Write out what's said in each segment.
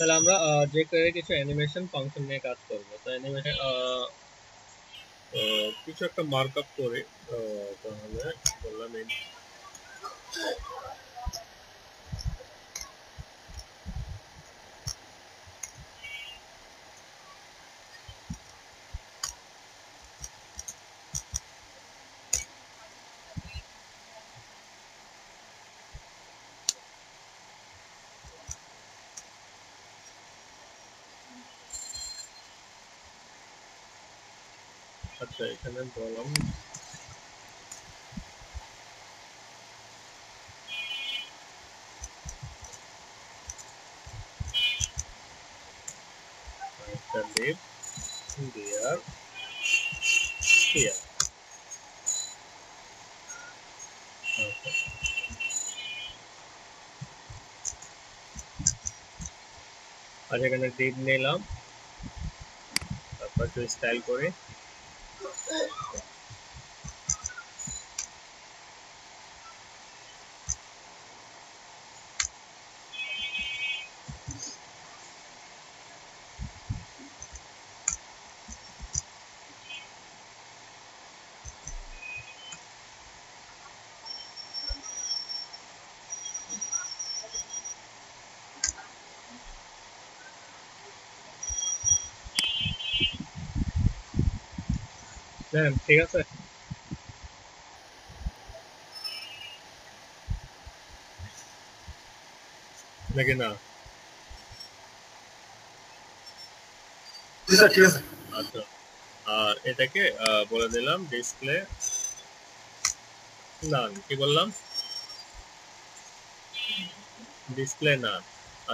তাহলে আমরা যে করে কিছু অ্যানিমেশন ফাংশন নিয়ে কাজ করব। তো অ্যানিমেশন কিছু একটা মার্কআপ করে তাহলে বললাম আচ্ছা এখানে বললাম একটা লিভ দেয়ার হিয়ার। আর এখানে ডিপ নিলাম, তারপর একটু স্টাইল করে হ্যাঁ ঠিক আছে নাকি না? আচ্ছা আর এটাকে বলে দিলাম ডিসপ্লে নান। কি বললাম? ডিসপ্লে নান।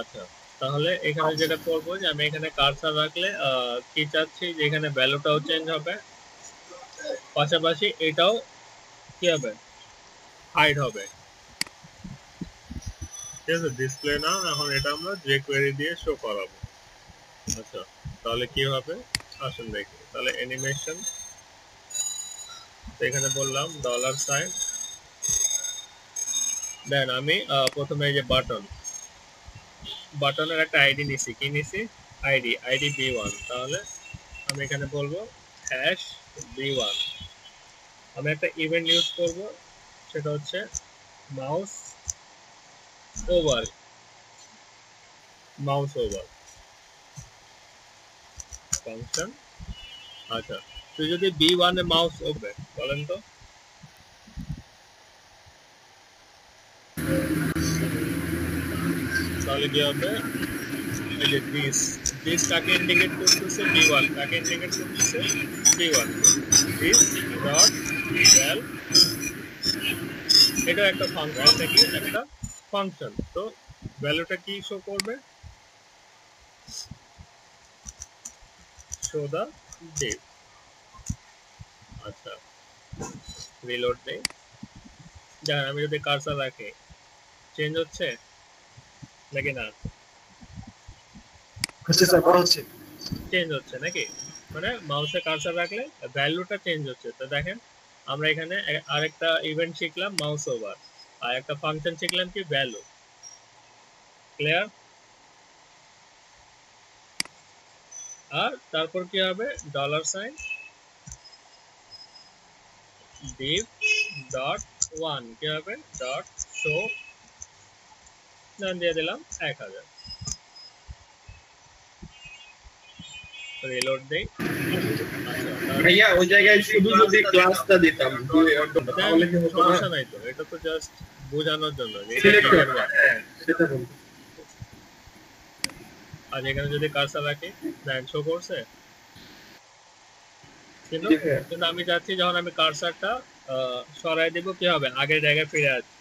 আচ্ছা তাহলে এখানে যেটা করবো যে আমি এখানে কার্সার রাখলে কি চাচ্ছি যে এখানে ভ্যালুটাও চেঞ্জ হবে, পাশাপাশি এটাও কি হবে, হাইড হবে। ঠিক আছে, ডিসপ্লে নাও। এখন এটা আমরা যে কোয়েরি দিয়ে শো করাবো। আচ্ছা তাহলে কি হবে আসুন দেখি। তাহলে অ্যানিমেশন, এখানে বললাম ডলার সাইন, দেন আমি প্রথমে এই যে বাটনের একটা আইডি নিছি। কি নিছি? ID b1। তাহলে আমি এখানে বলবো হ্যাশ b1। আমি একটা ইভেন্ট ইউজ করব, সেটা হচ্ছে মাউস ওভার ফাংশন। আচ্ছা তুই যদি b1 এ মাউস ওভার বলেন তো তাহলে কি হবে? এই যে দিস কাকে ইন্ডিকেট করতেছে? b1। কাকে ইন্ডিকেট করতেছে? b1। দিস ডট ভ্যাল, এটা একটা ফাংশন। এটা কি একটা ফাংশন? তো ভ্যালুটা কি শো করবে? Show the div. আচ্ছা রিলোড দেই। দেখেন আমি যদি কার্সার রাখি চেঞ্জ হচ্ছে নাকি না? চেঞ্জ হচ্ছে নাকি? মানে মাউসে কার্সার রাখলে ভ্যালুটা চেঞ্জ হচ্ছে। তো দেখেন আমরা এখানে আরেকটা ইভেন্ট শিখলাম মাউস ওভার, আর একটা ফাংশন শিখলাম কি ভ্যালু। ক্লিয়ার? আর তারপর কি হবে? Dollar sign div dot one কি হবে? ডট শো, নাম দিয়ে দিলাম 1000। রিলোড দেই। ভাইয়া ওই জায়গায় শুধু যদি ক্লাসটা দিতাম তাহলে কি হতো? সমস্যা নাই তো, এটা তো জাস্ট বোঝানোর জন্য যে সেটা বলতে। আর এখানে যদি কার্সার রাখি দেন শো করছে, কিন্তু আমি চাচ্ছি যখন আমি কার্সারটা সরাই দেব কি হবে? আগের জায়গায় ফিরে আসবে।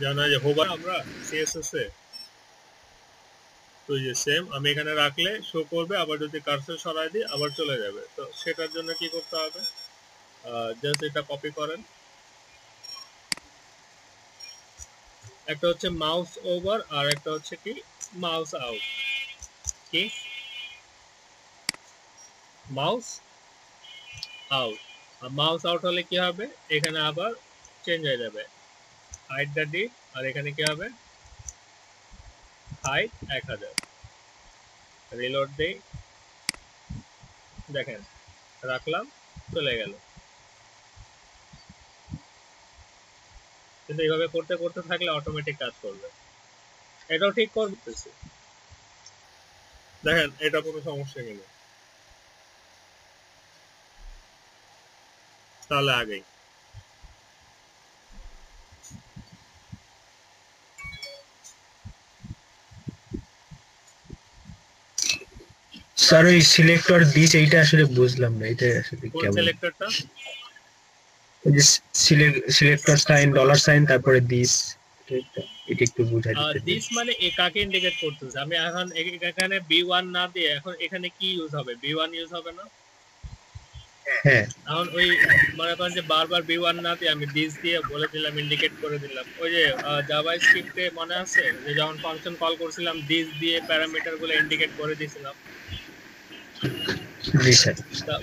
জানা যে হোভার আমরা সিএসএস এ তো যে সেম আমি এখানে রাখলে শো করবে, আবার যদি কার্সর সরাই দিই আবার চলে যাবে। তো সেটার জন্য কি করতে হবে? জাস্ট এটা কপি করেন। একটা হচ্ছে মাউস ওভার আর একটা হচ্ছে কি মাউস আউট। কি মাউস আউট? আর মাউস আউট হলে কি হবে? এখানে আবার চেঞ্জ হয়ে যাবে হাইড দ্য ডিপ আর এখানে কি হবে হাইট 1000 রিলোড দেই দেখেন রাখলাম চলে গেল কিন্তু এইভাবে করতে করতে থাকলে অটোমেটিক কাজ করবে এটাও ঠিক করতেছি দেখেন এটা কোনো সমস্যা নেই তাহলে আগেই স্যার ওই সিলেক্টর দিস এইটা আসলে বুঝলাম না এটা আসলে কোন কেমন সিলেক্টরটা ওই যে সিলেক্টর সাইন ডলার সাইন তারপরে দিস এটা একটু বুঝাই দিতে দিস মানে কাকে ইন্ডিকেট করতেছে আমি এখন এখানে b1 না দিয়ে এখন এখানে কি ইউজ হবে b1 ইউজ হবে না হ্যাঁ এখন ওই মনে করেন যে বারবার b1 না দিয়ে আমি দিস দিয়ে বলে দিলাম ইন্ডিকেট করে দিলাম ওই যে জাভা স্ক্রিপ্টে মনে আছে যে যখন ফাংশন কল করছিলাম দিস দিয়ে প্যারামিটার গুলো ইন্ডিকেট করে দিয়েছিলাম জি স্যার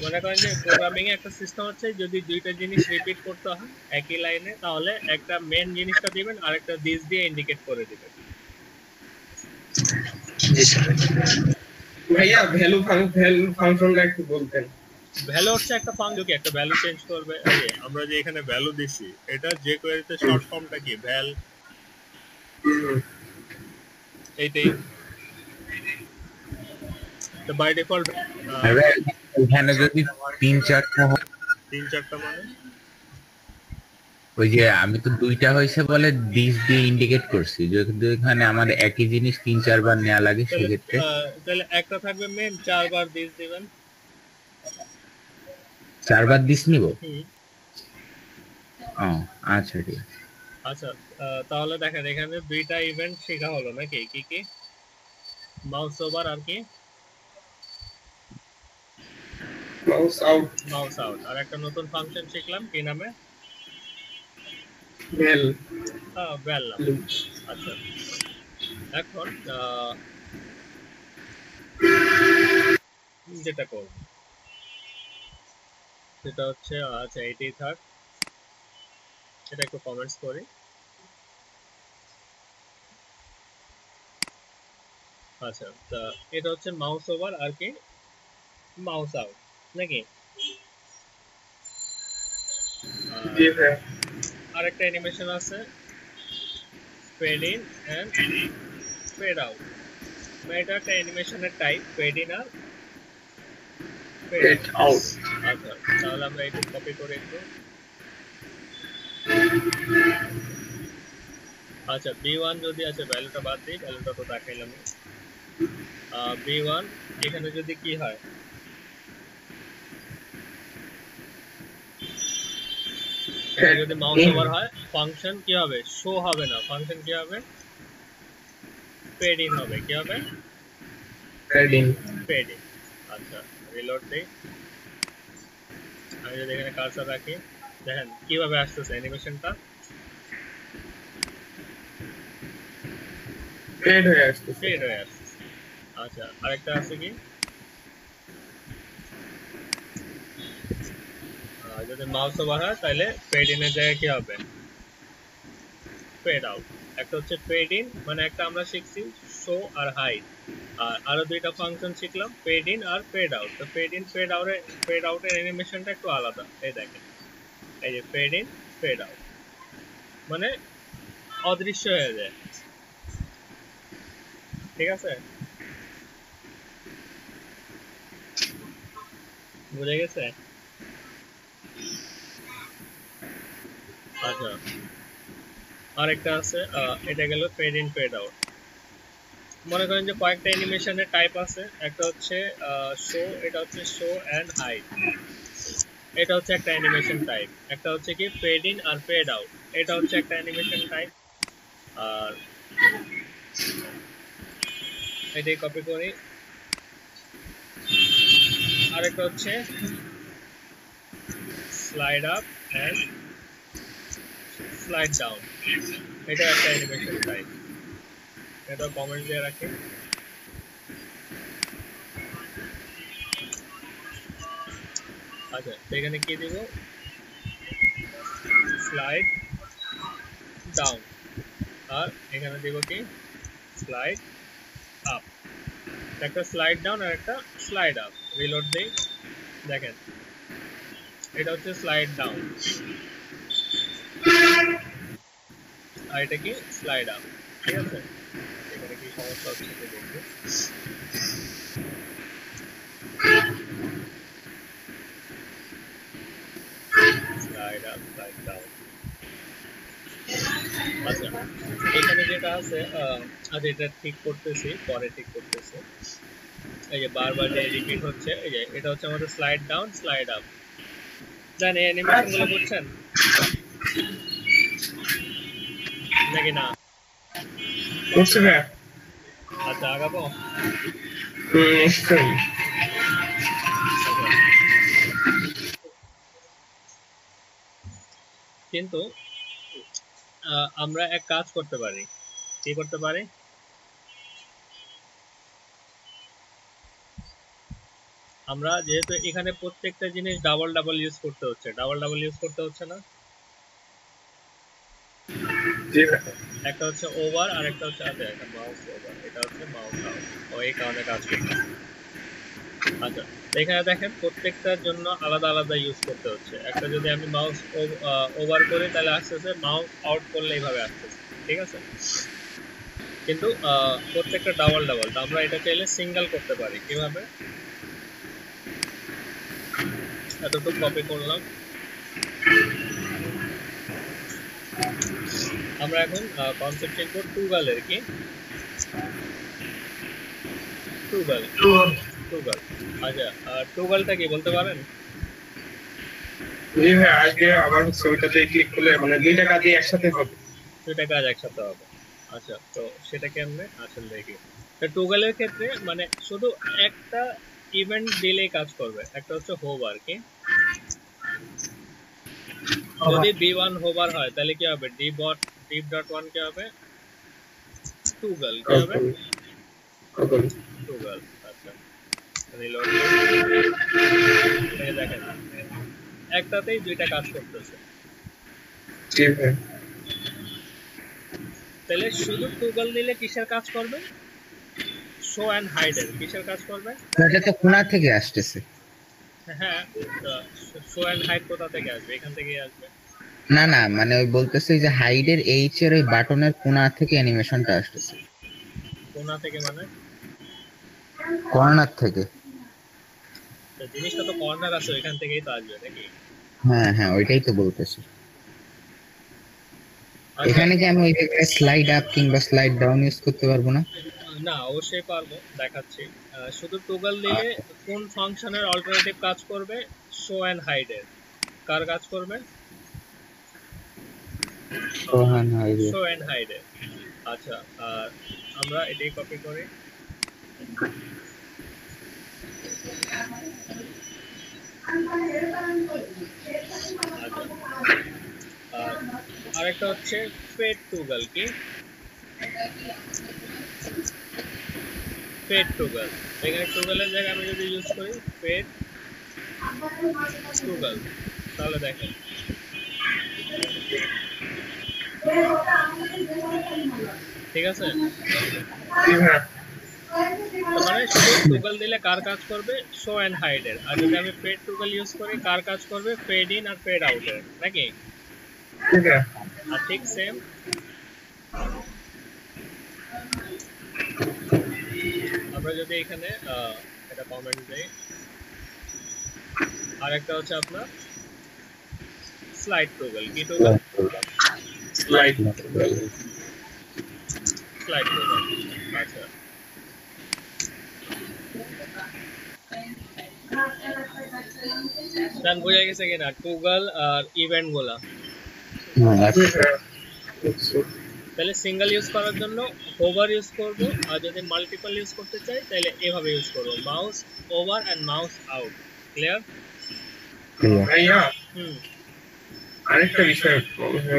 মনে করেন যে প্রোগ্রামিং এ একটা সিস্টেম হচ্ছে যদি দুইটা জিনিস রিপিট করতে হয় একই লাইনে তাহলে একটা মেন জিনিসটা দিবেন আর একটা দিস দিয়ে ইন্ডিকেট করে দিবেন জি স্যার ভাইয়া ভ্যালু ফাংশনটা একটু বলতেন ভ্যালু হচ্ছে একটা ফাংশন কি একটা ভ্যালু চেঞ্জ করবে এই আমরা যে এখানে ভ্যালু দিছি এটা যে কোয়েরিতে শর্ট ফর্মটা কি ভ্যাল এইটাই তো বাই ডিফল্ট এখানে যদি 3-4টা হয় 3-4টা মানে ওই যে আমি তো দুইটা হয়েছে বলে দিস দিয়ে ইন্ডিকেট করছি যদি এখানে আমার একই জিনিস 3-4 বার নেওয়া লাগে সেক্ষেত্রে তাহলে একটা থাকবে মেন 4 বার দিস দিবেন 4 বার দিস নিব আচ্ছা ঠিক আছে আচ্ছা তাহলে দেখেন এখানে দুইটা ইভেন্ট শেখা হলো নাকি কি কি মাউস ওভার আর কি মাউস আউট আর একটা নতুন ফাংশন শিখলাম কি নামে ভ্যাল ভ্যাল নাম আচ্ছা এখন যেটা করব সেটা হচ্ছে আচ্ছা এটাই থাক এটা একটু কমেন্টস করি আচ্ছা তা এটা হচ্ছে মাউস ওভার আর কি মাউস আউট নাকি আরেকটা অ্যানিমেশন আছে fade in and fade out এটা একটা অ্যানিমেশনের টাইপ ফেড ইন আর ফেড আউট আচ্ছা তাহলে আমরা এটা কপি করে একটু আচ্ছা b1 যদি আছে ভ্যালুটা বাদ দিই ভ্যালুটা তো দেখাইলাম b1 এখানে যদি কি হয় যদি মাউস ওভার হয় ফাংশন কি হবে শো হবে না ফাংশন কি হবে ফেড ইন হবে কি হবে ফেড ইন আচ্ছা রিলোড দেই আমি যদি এখানে কার্সর রাখি দেখেন কিভাবে আসতেছে অ্যানিমেশনটা ফেড হয়ে আসছে আচ্ছা আরেকটা আছে কি যদি মাউস ওভার হয় তাহলে ফেড ইন এর জায়গায় কি হবে ফেড আউট একটা হচ্ছে ফেড ইন মানে একটা আমরা শিখছি শো আর হাইড আর আরো দুইটা ফাংশন শিখলাম ফেড ইন আর ফেড আউট তো ফেড ইন ফেড আউটের অ্যানিমেশনটা একটু আলাদা এই দেখেন এই যে ফেড ইন ফেড আউট মানে অদৃশ্য হয়ে যায় ঠিক আছে বুঝে গেছে আচ্ছা আরেকটা আছে এটা গেল ফেড ইন ফেড আউট মনে করেন যে কয়েকটা অ্যানিমেশনের টাইপ আছে একটা হচ্ছে শো এটা হচ্ছে শো এন্ড হাইড এটা হচ্ছে একটা অ্যানিমেশন টাইপ একটা হচ্ছে কি ফেড ইন আর ফেড আউট এটা হচ্ছে একটা অ্যানিমেশন টাইপ আর এটাই কপি করি আরেকটা হচ্ছে slide up and slide down এটা একটা অ্যানিমেশন টাইপ এটা কমেন্ট দিয়ে রাখি আচ্ছা এখানে কি দিব স্লাইড ডাউন আর এখানে দেব কি স্লাইড আপ, একটা স্লাইড ডাউন আর একটা স্লাইড আপ। রিলোড দেই, দেখেন এটা হচ্ছে স্লাইড ডাউন আর এটা কি স্লাইড আপ। ঠিক আছে, এখানে কি সমস্যা হচ্ছে দেখবো। Slide up slide down. আচ্ছা এখানে যেটা আছে আজ এটা ঠিক করতেছি, পরে ঠিক করতেছি। এই যে বারবার যে রিপিট হচ্ছে, এই যে এটা হচ্ছে আমাদের স্লাইড ডাউন স্লাইড আপ। দেন এই অ্যানিমেশন গুলো বুঝছেন নাকি না? বুঝতে পারছি। আচ্ছা আগাবো। নিশ্চয়ই। কিন্তু আমরা এক কাজ করতে পারি। কি করতে পারি? আমরা যেহেতু এখানে প্রত্যেকটা জিনিস ডাবল ডাবল ইউজ করতে হচ্ছে, ডাবল ডাবল ইউজ করতে হচ্ছে না? একটা হচ্ছে ওভার আর একটা হচ্ছে আচ্ছা একটা মাউস ওভার, এটা হচ্ছে মাউস আউট, এই কারণে কাজ করতে। আচ্ছা এখানে দেখেন প্রত্যেকটার জন্য আলাদা আলাদা ইউজ করতে হচ্ছে। একটা যদি আমি মাউস ওভার করি তাহলে আসতেছে, মাউস আউট করলে এইভাবে আসতেছে। ঠিক আছে, কিন্তু প্রত্যেকটা ডাবল ডাবল। আমরা এটা চাইলে সিঙ্গেল করতে পারি। কিভাবে? এতটুকু কপি করলাম। আমরা এখন কনসেপ্ট চেক করব টুগলের। কি টুগল? টুগল আচ্ছা টুগলটা কি বলতে পারেন? জি ভাই, আজকে আবার ছবিটাতে ক্লিক করলে মানে দুইটা কাজই একসাথে হবে। দুইটা কাজ একসাথে হবে। আচ্ছা তো সেটা কেমনে আসলে দেখি। তো টুগলের ক্ষেত্রে মানে শুধু একটা ইভেন্ট দিলেই কাজ করবে। একটা হচ্ছে হোভার। কি যদি b1 হোভার হয় তাহলে কি হবে? div.1 কি হবে? টুগল কি হবে? টুগল। আচ্ছা রিলোড এই দেখেন একটাতেই দুইটা কাজ করতেছে। ঠিক আছে, তাহলে শুধু টুগল দিলে কিসের কাজ করবে? শো এন্ড হাইড এর কিসের কাজ করবে? এটা তো কোণা থেকে আসতেছে। হ্যাঁ শো এন্ড হাইড কোথা থেকে আসবে? এখান থেকেই আসবে। না না, মানে ওই বলতেছে যে হাইডের এইচ এর ওই বাটনের কোণা থেকে অ্যানিমেশনটা আসতেছে। কোণা থেকে মানে কর্নার থেকে। তো জিনিসটা তো কর্নার আছে, এখান থেকেই তো আসবে নাকি? হ্যাঁ হ্যাঁ, ওইটাই তো বলতেছি। এখানে কি আমি ওই জায়গায় স্লাইড আপ কিংবা স্লাইড ডাউন ইউজ করতে পারবো না? না অবশ্যই পারবো, দেখাচ্ছি। শুধু টগল দিলে কোন ফাংশনের অল্টারনেটিভ কাজ করবে? শো এন্ড হাইড এর। কার কাজ করবে? শো এন্ড হাইড এর। আচ্ছা আর আমরা এটাই কপি করি। আরেকটা হচ্ছে ফেড টগল। কি ফেড টগল? এখানে টগলের জায়গায় আমি যদি ইউজ করি ফেড টগল তাহলে দেখেন ঠিক আছে। মানে শুধু টগল দিলে কার কাজ করবে? শো এন্ড হাইড এর। আর যদি আমি ফেড টগল ইউজ করি কার কাজ করবে? ফেড ইন আর ফেড আউট এর নাকি? ঠিক আছে, আর ঠিক সেম আমরা যদি এখানে এটা কমেন্ট দেই। আর একটা হচ্ছে আপনার স্লাইড টগল। কি টগল? Slide toggle. আচ্ছা দেন বোঝা গেছে কিনা টগল আর ইভেন্ট গুলা? তাহলে সিঙ্গেল ইউজ করার জন্য ওভার ইউজ করব, আর যদি মাল্টিপল ইউজ করতে চাই তাহলে এভাবে ইউজ করব, mouse over and mouse out. Clear? ভাইয়া আরেকটা বিষয়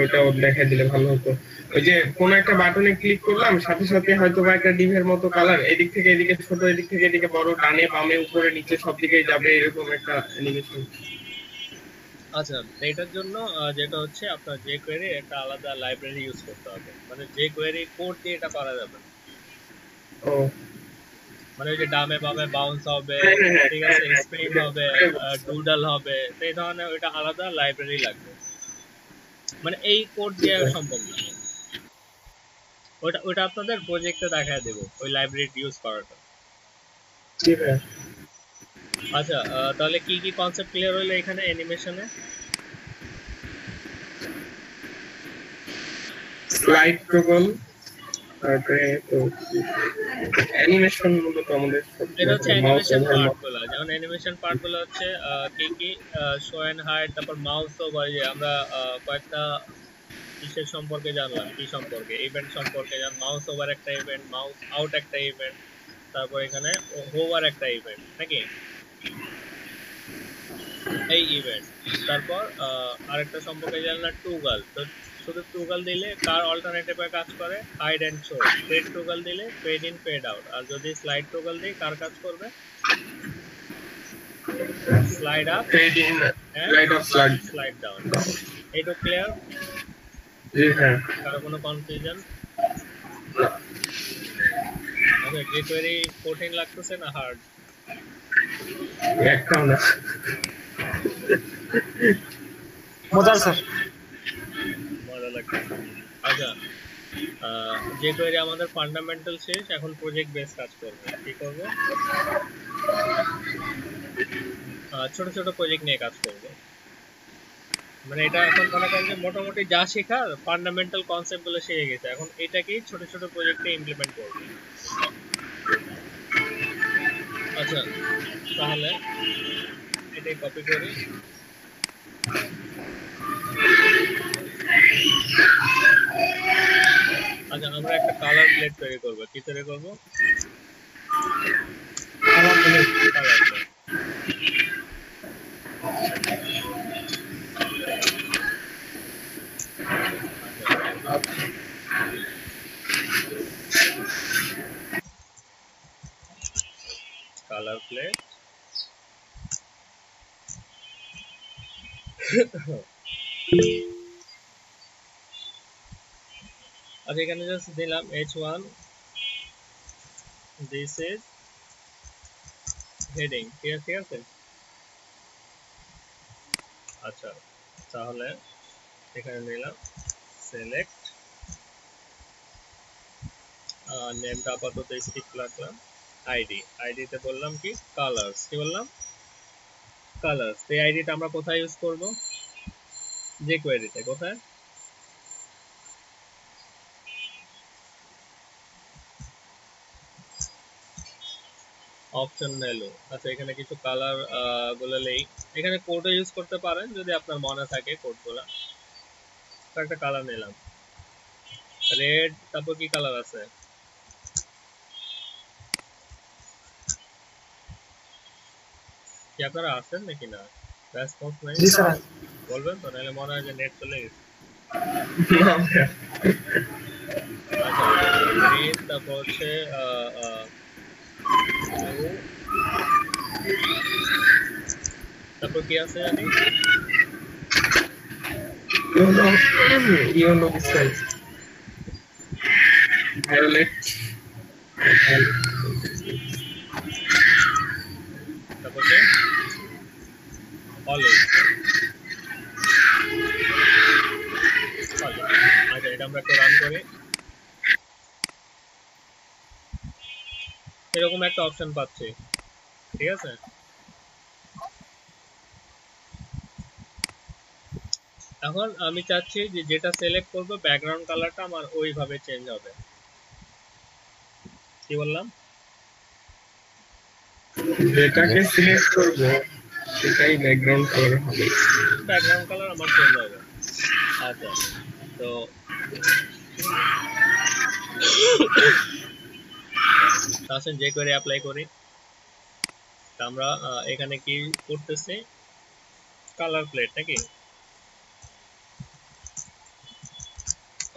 ওটা দেখাই দিলে ভালো হতো। ওই যে কোন একটা বাটনে ক্লিক করলাম, সাথে সাথে হয়তো বা একটা ডিভের মতো কালার এদিক থেকে এদিকে ছোট, এদিক থেকে এদিকে বড়, ডানে বামে উপরে নিচে সব দিকেই যাবে, এরকম একটা অ্যানিমেশন। আচ্ছা, এটার জন্য যেটা হচ্ছে আপনার jQuery একটা আলাদা লাইব্রেরি ইউজ করতে হবে, মানে jQuery কোড দিয়ে এটা করা যাবে না। ও মানে ওই যে ডামে বামে বাউন্স হবে, হ্যাঁ হ্যাঁ হ্যাঁ ঠিক হ্যাঁ, আছে, হ্যাঁ, স্প্রিং এটা- হবে, এটাই বুঝছি। ডুডল হবে, তো এই ধরনের ওইটা আলাদা লাইব্রেরি লাগবে, মানে এই কোড দিয়ে সম্ভব না। ওটা ওটা আপনাদের প্রজেক্টে দেখায় দেবো ওই লাইব্রেরি ইউজ করাটা। ঠিক আছে। আচ্ছা, তাহলে কি কি কনসেপ্ট ক্লিয়ার হলো এখানে অ্যানিমেশনে? স্লাইড টগল, তারপরে তো অ্যানিমেশন মূলত আমাদের এটা হচ্ছে মাউস অ্যানিমেশন ওভার পার্ট গুলো, যেমন অ্যানিমেশন পার্ট গুলো হচ্ছে কি কি, শো এন্ড হাইড, তারপর মাউস ওভার, যে আমরা কয়েকটা কিসের সম্পর্কে জানলাম, কি সম্পর্কে, ইভেন্ট সম্পর্কে, যেমন মাউস ওভার একটা ইভেন্ট, মাউস আউট একটা ইভেন্ট, তারপর এখানে হোভার একটা ইভেন্ট নাকি, এই ইভেন্ট। তারপর আরেকটা সম্পর্কে জানলাম টুগল, তো শুধু টুগল দিলে কার অল্টারনেটিভে কাজ করে, hide and show. Fade toggle দিলে ফেড ইন ফেড আউট, আর যদি স্লাইড টুগল দিই কার কাজ করবে, slide up fade in, slide up, slide slide down. এইটা ক্লিয়ার? জি হ্যাঁ। কারো কোনো কনফিউশন? আচ্ছা, jQuery কঠিন লাগতেছে না হার্ড? একটাও না। মজার স্যার। মজা লাগতেছে। আচ্ছা, jQuery আমাদের ফান্ডামেন্টাল শেষ, এখন প্রজেক্ট বেস কাজ করবে। কি করব? ছোট ছোট প্রজেক্ট নিয়ে কাজ করব। মানে এটা এখন মনে করেন যে মোটামুটি যা শেখার ফান্ডামেন্টাল কনসেপ্ট গুলো শিখে গেছে, এখন এটাকেই ছোট ছোট প্রজেক্টে ইমপ্লিমেন্ট করব। আচ্ছা, তাহলে এটাই কপি করি। আচ্ছা, আমরা একটা কালার প্লেট তৈরি করব। কি তৈরি করব? Colour plate. Colour plate. আচ্ছা, এখানে জাস্ট দিলাম h1, this is heading, ঠিক আছে। আচ্ছা, তাহলে এখানে নিলাম select, নেমটা আপাতত স্কিপ রাখলাম, আইডি তে বললাম কি কালার্স, কি বললাম কালার্স। এই আইডিটা আমরা কোথায় ইউজ করব? jQuery তে। কোথায়? Option menu. আচ্ছা, এখানে কিছু কালার গুলো নেই, এখানে কোডও ইউজ করতে পারেন যদি আপনার মনে থাকে কোডগুলো। একটা কালার নিলাম রেড, তারপর কি কালার আছে? কি আপনারা আছেন নাকি না? রেসপন্স নাই? জি স্যার। বলবেন তো, নাহলে মনে হয় যে নেট চলে গেছে। না ভাইয়া। আচ্ছা, গ্রিন, তারপর হচ্ছে blue, তারপর কি আছে জানি, ইয়েলো স্কাই, ভায়োলেট, তারপর কি অলিভ। আচ্ছা, এটা আমরা একটু রান করি। এরকম একটা অপশন পাচ্ছি, ঠিক আছে। এখন আমি চাচ্ছি যে যেটা সিলেক্ট করব ব্যাকগ্রাউন্ড কালারটা আমার ওইভাবে চেঞ্জ হবে। কি বললাম? যেটাকে সিলেক্ট করব সেটাই ব্যাকগ্রাউন্ড কালার হবে। ব্যাকগ্রাউন্ড কালার আমার চেঞ্জ হবে। আচ্ছা, তো আসেন jQuery অ্যাপ্লাই করি। আমরা এখানে কি করতেছি, কালার প্লেট নাকি।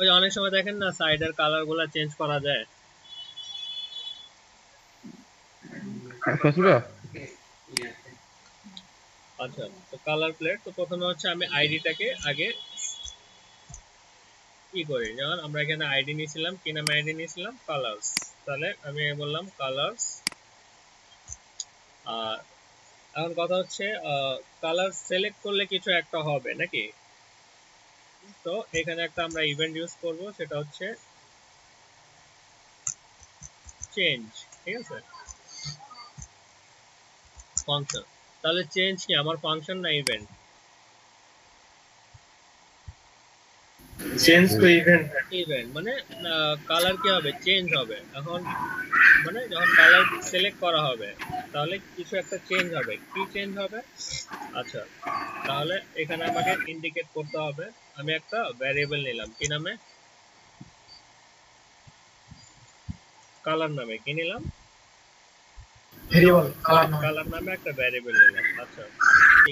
ওই অনেক সময় দেখেন না সাইডের কালার গুলা চেঞ্জ করা যায়। আচ্ছা, তো কালার প্লেট, তো প্রথমে হচ্ছে আমি আইডিটাকে আগে কি করি, যেমন আমরা এখানে আইডি নিয়েছিলাম, কি নামে আইডি নিয়েছিলাম, কালার্স। তাহলে আমি বললাম কালার্স। আর এখন কথা হচ্ছে কালার সিলেক্ট করলে কিছু একটা হবে নাকি, তো এখানে একটা আমরা ইভেন্ট ইউজ করব, সেটা হচ্ছে চেঞ্জ। ঠিক আছে, ফাংশন। তাহলে চেঞ্জ কি আমার ফাংশন না ইভেন্ট? চেঞ্জ তো ইভেন্ট। ইভেন্ট মানে কালার কি হবে, চেঞ্জ হবে। এখন মানে যখন কালার সিলেক্ট করা হবে তাহলে কিছু একটা চেঞ্জ হবে, কি চেঞ্জ হবে? আচ্ছা, তাহলে এখানে আমাকে ইন্ডিকেট করতে হবে। আমি একটা ভ্যারিয়েবল নিলাম, কি নামে, কালার নামে। কি নিলাম? ভেরিয়েবল কালার নামে একটা ভ্যারিয়েবল নিলাম। আচ্ছা,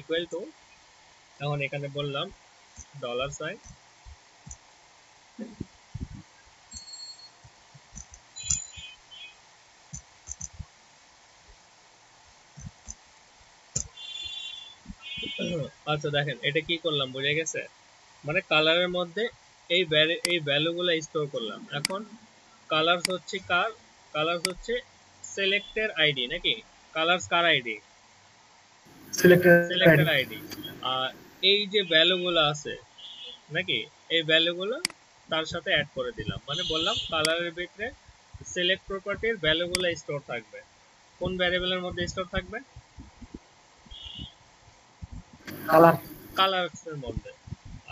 ইকুয়াল টু, এখন এখানে বললাম ডলার সাইন, আচ্ছা দেখেন এটা কি করলাম, বুঝে গেছে? মানে কালারের মধ্যে এই ভ্যালুগুলো স্টোর করলাম। এখন কালারস হচ্ছে কার, কালারস হচ্ছে সিলেক্টের আইডি নাকি, কালারস কার আইডি, সিলেক্টেড আইডি। আর এই যে ভ্যালুগুলো আছে নাকি, এই ভ্যালুগুলো তার সাথে অ্যাড করে দিলাম। মানে বললাম কালারের ভিতরে সিলেক্ট প্রপার্টির ভ্যালুগুলো স্টোর থাকবে। কোন ভ্যারিয়েবলের মধ্যে স্টোর থাকবে? কালার। কালারস এর মধ্যে।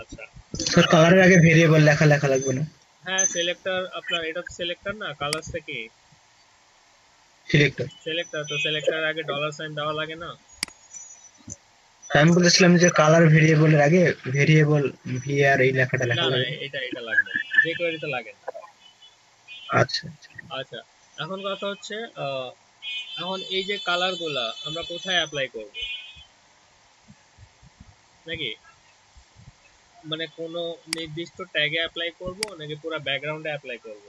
আচ্ছা, স্যার কালারের আগে ভেরিয়েবল লেখা লাগবে না? হ্যাঁ সিলেক্টর, আপনার এটা তো সিলেক্টর না, কালারসটা কি সিলেক্টর। সিলেক্টর, তো সিলেক্টরের আগে ডলার সাইন দেওয়া লাগে না? আমি বলেছিলাম যে কালার ভেরিয়েবলের আগে ভেরিয়েবল ভিআর এই লেখাটা না লেখা না, লাগবে। এটা লাগবে না, যে কোয়েরিতে লাগে না। আচ্ছা আচ্ছা, এখন কথা হচ্ছে এখন এই যে কালার গুলা আমরা কোথায় অ্যাপ্লাই করব নাকি, মানে কোন নির্দিষ্ট ট্যাগে অ্যাপ্লাই করব নাকি পুরো ব্যাকগ্রাউন্ডে অ্যাপ্লাই করব?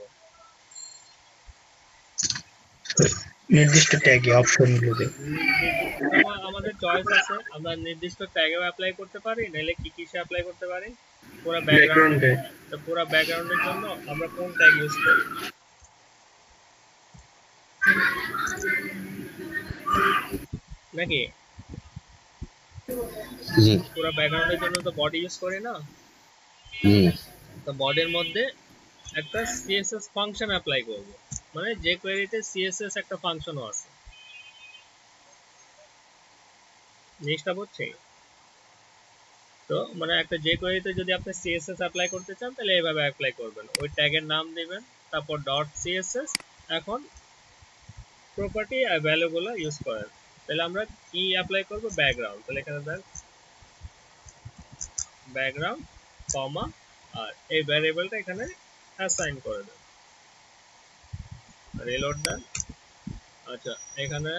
নির্দিষ্ট ট্যাগে অপশনগুলোতে। আমাদের চয়েস আছে, আমরা নির্দিষ্ট ট্যাগেও অ্যাপ্লাই করতে পারি, নাহলে কি কিসে অ্যাপ্লাই করতে পারি, পুরো ব্যাকগ্রাউন্ডে। তো পুরো ব্যাকগ্রাউন্ডের জন্য আমরা কোন ট্যাগ ইউজ করি নাকি, জি পুরো ব্যাকগ্রাউন্ডের জন্য তো বডি ইউজ করি না? জি তো বডির মধ্যে একটা সিএসএস ফাংশন অ্যাপ্লাই করব, মানে যে কোয়েরিতে সিএসএস একটা ফাংশনও আছে। জিনিসটা বুঝছি? তো মানে একটা যে কোয়েরিতে যদি আপনি সিএসএস অ্যাপ্লাই করতে চান তাহলে এইভাবে অ্যাপ্লাই করবেন, ওই ট্যাগের নাম দিবেন, তারপর ডট সিএসএস, এখন প্রপার্টি আর ভ্যালুগুলো ইউজ করেন। তাহলে আমরা কি অ্যাপ্লাই করব, ব্যাকগ্রাউন্ড। তাহলে এখানে দেন ব্যাকগ্রাউন্ড কমা, আর এই ভ্যারিয়েবলটা এখানে অ্যাসাইন করে দেন, রিলোড দেন। আচ্ছা, এখানে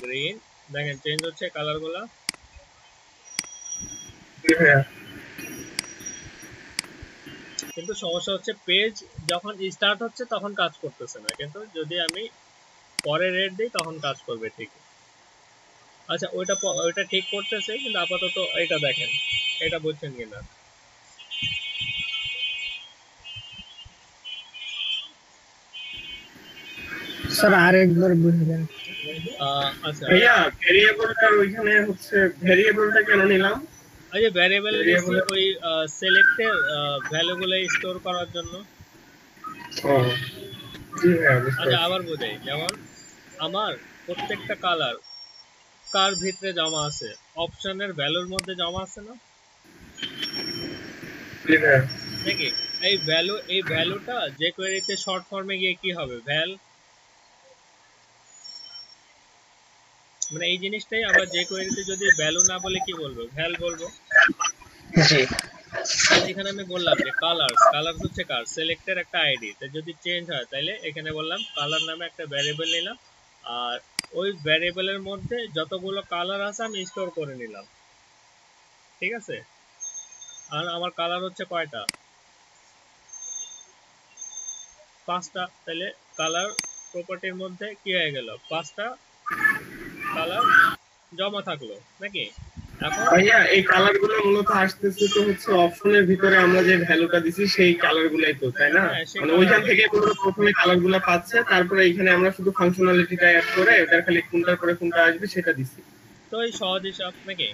গ্রিন, দেখেন চেঞ্জ হচ্ছে কালারগুলো। কিন্তু সমস্যা হচ্ছে পেজ যখন স্টার্ট হচ্ছে তখন কাজ করতেছে না, কিন্তু যদি আমি পরে রেড দিই তখন কাজ করবে ঠিক। আচ্ছা, ওইটা ঠিক করতেছে, কিন্তু আপাতত এটা দেখেন, এটা বুঝছেন কিনা? স্যার আরেকবার বুঝবেন? আচ্ছা, ভাইয়া ভেরিয়েবলটার ওইখানে হচ্ছে ভেরিয়েবলটা কেন নিলাম? এই যে ভ্যারিয়েবল নিচ্ছি ওই সিলেক্টের ভ্যালুগুলো স্টোর করার জন্য। ও জি ভাইয়া, বুঝতে আচ্ছা, পারছি। আবার বোঝাই, যেমন আমার প্রত্যেকটা কালার কার ভিতরে জমা আছে, অপশনের ভ্যালুর মধ্যে জমা আছে না জি ভাইয়া। নাকি? এই ভ্যালুটা যে কোয়েরিতে শর্ট ফর্মে গিয়ে কি হবে, ভ্যাল। মানে এই জিনিসটাই আমরা যে কোয়েরিতে যদি ভ্যালু না বলে কি বলবো, ভ্যাল বলবো। জি। এখানে আমি বললাম যে কালার হচ্ছে কার, সিলেক্টের একটা আইডি, তো যদি চেঞ্জ হয় তাহলে এখানে বললাম কালার নামে একটা ভ্যারিয়েবল নিলাম, আর ওই ভ্যারিয়েবলের মধ্যে যতগুলো কালার আছে আমি স্টোর করে নিলাম। ঠিক আছে, আর আমার কালার হচ্ছে কয়টা, 5টা। তাহলে কালার প্রপার্টির মধ্যে কি হয়ে গেল, 5টা কালার জমা থাকলো নাকি। এখন ভাইয়া এই কালার গুলো মূলত আসতেছে তো হচ্ছে অপশনের ভিতরে আমরা যে ভ্যালুটা দিছি সেই কালার গুলাই তো, তাই না? হ্যাঁ সেই মানে কালার, ওইখান থেকে পুরো প্রথমে কালার গুলো পাচ্ছে, তারপরে এখানে আমরা শুধু ফাংশনালিটিটা অ্যাড করে ওটার খালি কোনটার পরে কোনটা আসবে সেটা দিছি। তো এই সহজ হিসাব নাকি।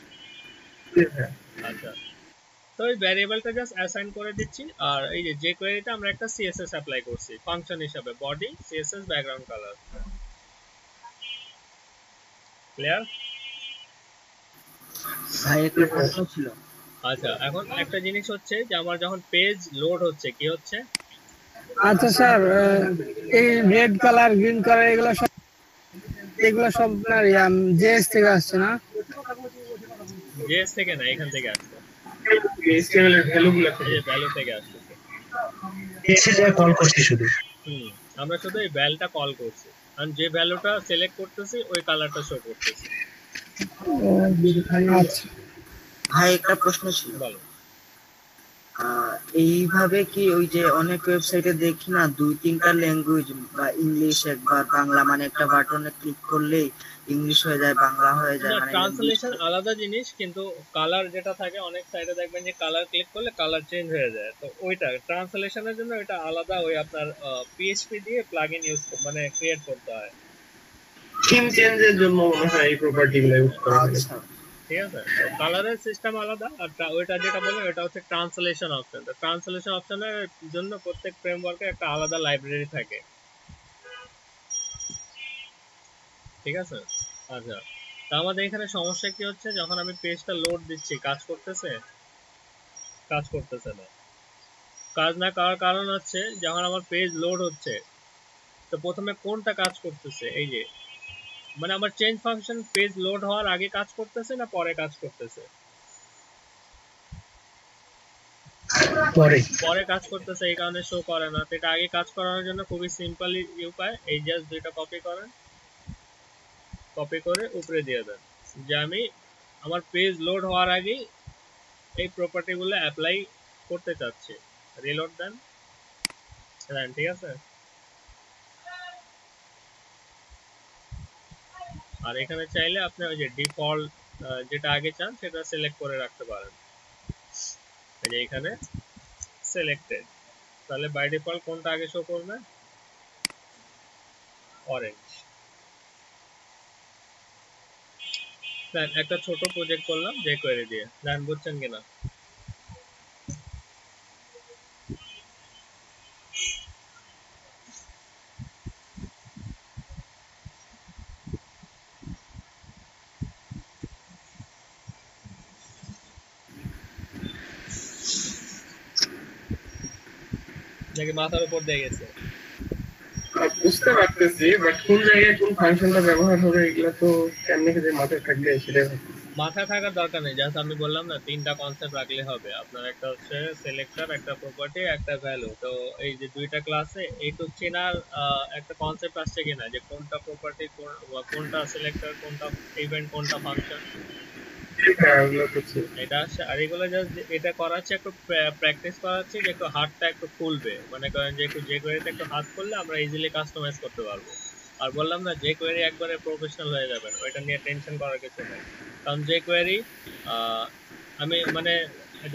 জি ভাইয়া। আচ্ছা, তো এই ভ্যারিয়েবলটা জাস্ট অ্যাসাইন করে দিচ্ছি, আর এই যে কোয়েরিটা আমরা একটা সিএসএস অ্যাপ্লাই করছি ফাংশন হিসাবে, body CSS background colour. Clear? ভাই একটা প্রশ্ন ছিল। আচ্ছা, এখন একটা জিনিস হচ্ছে যে আমার যখন পেজ লোড হচ্ছে কি হচ্ছে, আচ্ছা স্যার, এই রেড কালার গ্রিন কালার এগুলো সব আপনার জেএস থেকে আসছে না? জেএস থেকে না, এখান থেকে আসছে, HTML এর ভ্যালু গুলো এই থেকে। যে ভ্যালু থেকে আসতেছে। এসে যায় কল করছি শুধু। আমরা শুধু এই ভ্যালটা কল করছি, আর যে ভ্যালুটা সিলেক্ট করতেছি ওই কালারটা শো করতেছি। আচ্ছা ভাই একটা প্রশ্ন ছিল। বলো। এইভাবে কি ওই যে অনেক ওয়েবসাইটে দেখি না 2-3টা ল্যাঙ্গুয়েজ বা ইংলিশ একবার বাংলা, মানে একটা বাটনে ক্লিক করলেই ইংলিশ হয়ে যায়, বাংলা হয়ে যায়, না, মানে ট্রান্সলেশন আলাদা জিনিস, কিন্তু কালার যেটা থাকে অনেক সাইটে দেখবেন যে কালার ক্লিক করলে কালার চেঞ্জ হয়ে যায়, তো ওইটা ট্রান্সলেশনের জন্য এটা আলাদা, ওই আপনার পিএইচপি দিয়ে প্লাগইন ইউজ মানে ক্রিয়েট করতে হয়। থিম চেঞ্জের জন্য মনে হয় এই প্রপার্টি গুলো ইউজ করা হয়। আচ্ছা ঠিক আছে, তো কালারের সিস্টেম আলাদা, আর ওইটা যেটা বললাম এটা হচ্ছে ট্রান্সলেশন অপশন। তো ট্রান্সলেশন অপশনের জন্য প্রত্যেক ফ্রেমওয়ার্কে একটা আলাদা লাইব্রেরি থাকে। ঠিক আছে, আচ্ছা, তা আমাদের এখানে সমস্যা কি হচ্ছে, যখন আমি পেজটা লোড দিচ্ছি কাজ করতেছে, কাজ করতেছে না। কাজ না করার কারণ হচ্ছে যখন আমার পেজ লোড হচ্ছে, তো প্রথমে কোনটা কাজ করতেছে, এই যে মানে আমার চেঞ্জ ফাংশন পেজ লোড হওয়ার আগে কাজ করতেছে না পরে কাজ করতেছে? পরে কাজ করতেছে, এই কারণে শো করে না। তো এটা আগে কাজ করানোর জন্য খুবই সিম্পল উপায়, এই জাস্ট দুইটা কপি করেন, কপি করে উপরে দিয়ে দেন যে আমি আমার পেজ লোড হওয়ার আগেই এই প্রপার্টি গুলো অ্যাপ্লাই করতে চাচ্ছি, রিলোড দেন, ঠিক আছে। আর এখানে চাইলে আপনি ওই যে ডিফল্ট যেটা আগে চান সেটা সিলেক্ট করে রাখতে পারেন, এই যে এখানে সিলেক্টেড, তাহলে বাই ডিফল্ট কোনটা আগে শো করবে, অরেঞ্জ। দেন একটা ছোট প্রজেক্ট করলাম যে কোয়েরি দিয়ে, দেন বুঝছেন কিনা। নাকি মাথার উপর দিয়ে গেছে? বুঝতে পারতেছি, বাট কোন জায়গায় কোন ফাংশনটা ব্যবহার হবে এগুলো তো কেমনে যে মাথায় থাকবে সেটাই ভাবতেছি। মাথায় থাকার দরকার নেই, জাস্ট আমি বললাম না তিনটা কনসেপ্ট রাখলে হবে আপনার, একটা হচ্ছে সিলেক্টর, একটা প্রপার্টি, একটা ভ্যালু। তো এই যে দুইটা ক্লাসে এইটুক চেনার একটা কনসেপ্ট আসছে কিনা, যে কোনটা প্রপার্টি, কোনটা সিলেক্টর, কোনটা ইভেন্ট, কোনটা ফাংশন, হ্যাঁ ওগুলো করছি। এটা আসছে। আর এগুলো জাস্ট এটা করাচ্ছে, একটু প্র্যাকটিস করাচ্ছি যে একটু হাতটা একটু খুলবে, মনে করেন যে একটু যে কোয়েরিতে একটু হাত খুললে আমরা ইজিলি কাস্টমাইজ করতে পারবো। আর বললাম না যে কোয়েরি একবারে প্রফেশনাল হয়ে যাবেন, ওইটা নিয়ে টেনশন করার কিছু নেই। কারণ যে কোয়েরি আমি মানে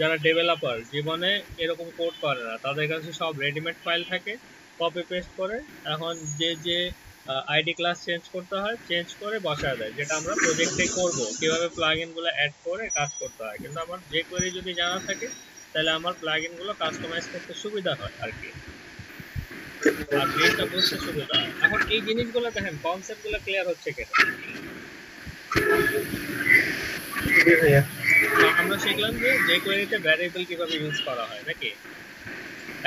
যারা ডেভেলপার জীবনে এরকম কোড করে না, তাদের কাছে সব রেডিমেড ফাইল থাকে, কপি পেস্ট করে এখন যে আইডি ক্লাস চেঞ্জ করতে হয় চেঞ্জ করে বসায় দেয়, যেটা আমরা প্রজেক্টে করব, কিভাবে প্লাগইন গুলো অ্যাড করে কাজ করতে হয়। কিন্তু আমার যে কোয়েরি যদি জানা থাকে তাহলে আমার প্লাগইন গুলো কাস্টমাইজ করতে সুবিধা হয় আর কি, আর জিনিসটা বুঝতে সুবিধা হয়। এখন এই জিনিসগুলো দেখেন, কনসেপ্ট গুলো ক্লিয়ার হচ্ছে কিনা। আমরা শিখলাম যে কোয়েরিতে ভ্যারিয়েবল কিভাবে ইউজ করা হয় নাকি,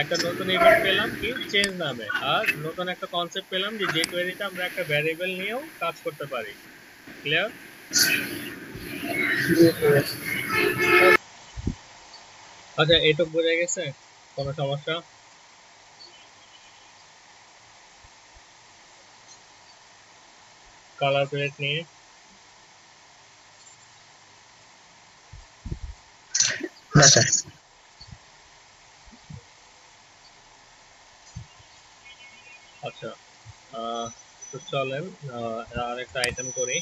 একটা নতুন ইভেন্ট পেলাম কি চেঞ্জ নামে, আর নতুন একটা কনসেপ্ট পেলাম যে কোয়েরিতে আমরা একটা ভ্যারিয়েবল নিয়েও কাজ করতে পারি। ক্লিয়ার? আচ্ছা, এইটুক বোঝা গেছে? কোনো সমস্যা? কালার প্লেট নিয়ে না স্যার। আচ্ছা, তো চলেন আর একটা আইটেম করি।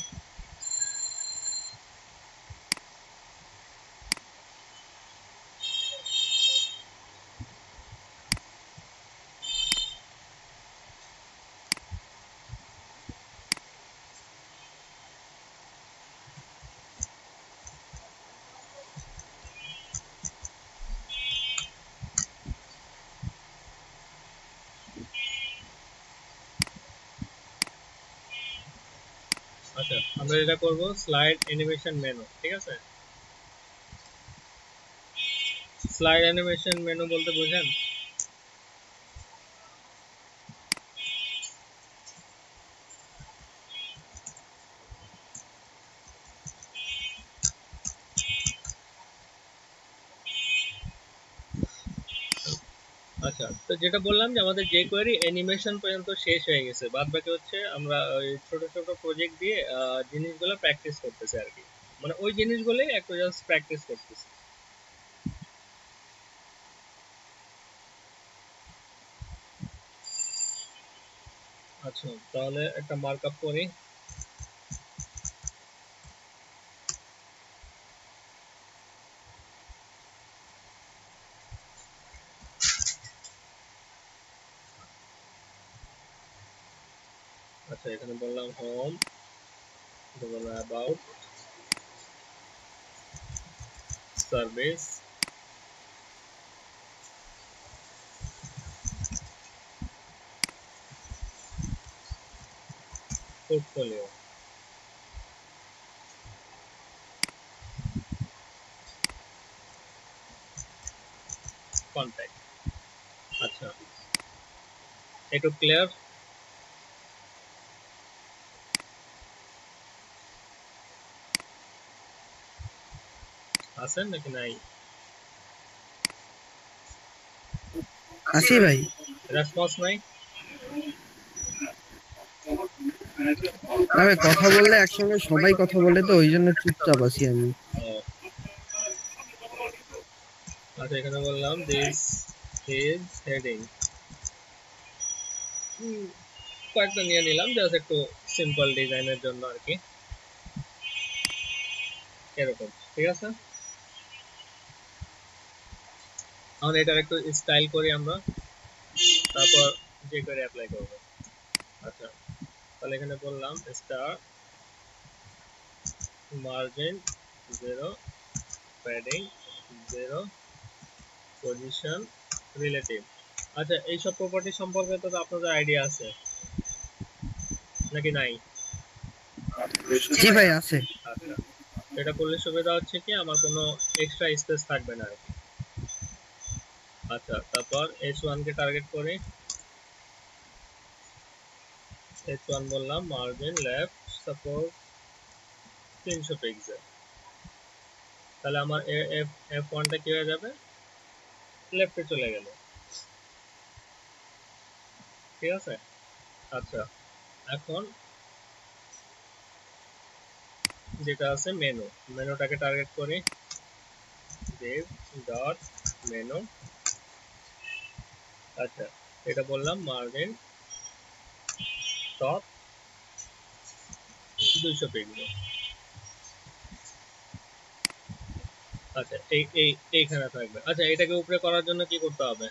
আচ্ছা আমরা এটা করব স্লাইড অ্যানিমেশন মেনু, ঠিক আছে? স্লাইড অ্যানিমেশন মেনু বলতে বোঝেন? আচ্ছা, তো যেটা বললাম যে আমাদের যে কোয়েরি অ্যানিমেশন পর্যন্ত শেষ হয়ে গেছে, বাদ বাকি হচ্ছে আমরা ওই ছোট ছোট প্রজেক্ট দিয়ে জিনিসগুলো প্র্যাকটিস করতেছি আর কি, মানে ওই জিনিসগুলোই একটু জাস্ট প্র্যাকটিস করতেছি। আচ্ছা তাহলে একটা মার্কআপ করি। আচ্ছা এখানে বললাম হোম, বললাম অ্যাবাউট, সার্ভিস, পোর্টফোলিও। কন্ট্যাক্ট। আচ্ছা একটু ক্লিয়ার? আছেন নাকি নাই? আছি ভাই। রেসপন্স নাই? তবে কথা বললে একসঙ্গে সবাই কথা বলে তো ওই জন্য চুপচাপ আছি আমি। আচ্ছা এখানে বললাম দিস ইজ হেডিং, কয়েকটা নিয়ে নিলাম জাস্ট একটু সিম্পল ডিজাইনের জন্য আর কি, এরকম, ঠিক আছে? এখন এটার একটু স্টাইল করি আমরা, তারপর যে করে অ্যাপ্লাই করব। আচ্ছা তাহলে এখানে বললাম star, margin 0, padding 0, position relative. আচ্ছা এইসব প্রপার্টি সম্পর্কে তো আপনাদের আইডিয়া আছে নাকি নাই? জি ভাই আছে। আচ্ছা এটা করলে সুবিধা হচ্ছে কি আমার কোনো এক্সট্রা স্পেস থাকবে না আর কি। আচ্ছা তারপর H1 কে টার্গেট করি, H1 বললাম মার্জিন লেফট সাপোজ 300 পিক্সেল, তাহলে আমার F1 টা কি হয়ে যাবে, লেফটে চলে গেল, ঠিক আছে? আচ্ছা এখন যেটা আছে মেনু, মেনুটাকে টার্গেট করি, div ডট মেনু। আচ্ছা এটা বললাম মার্জিন টপ 200 পিক্সেল। আচ্ছা এইখানে থাকবে। আচ্ছা এটাকে উপরে করার জন্য কি করতে হবে,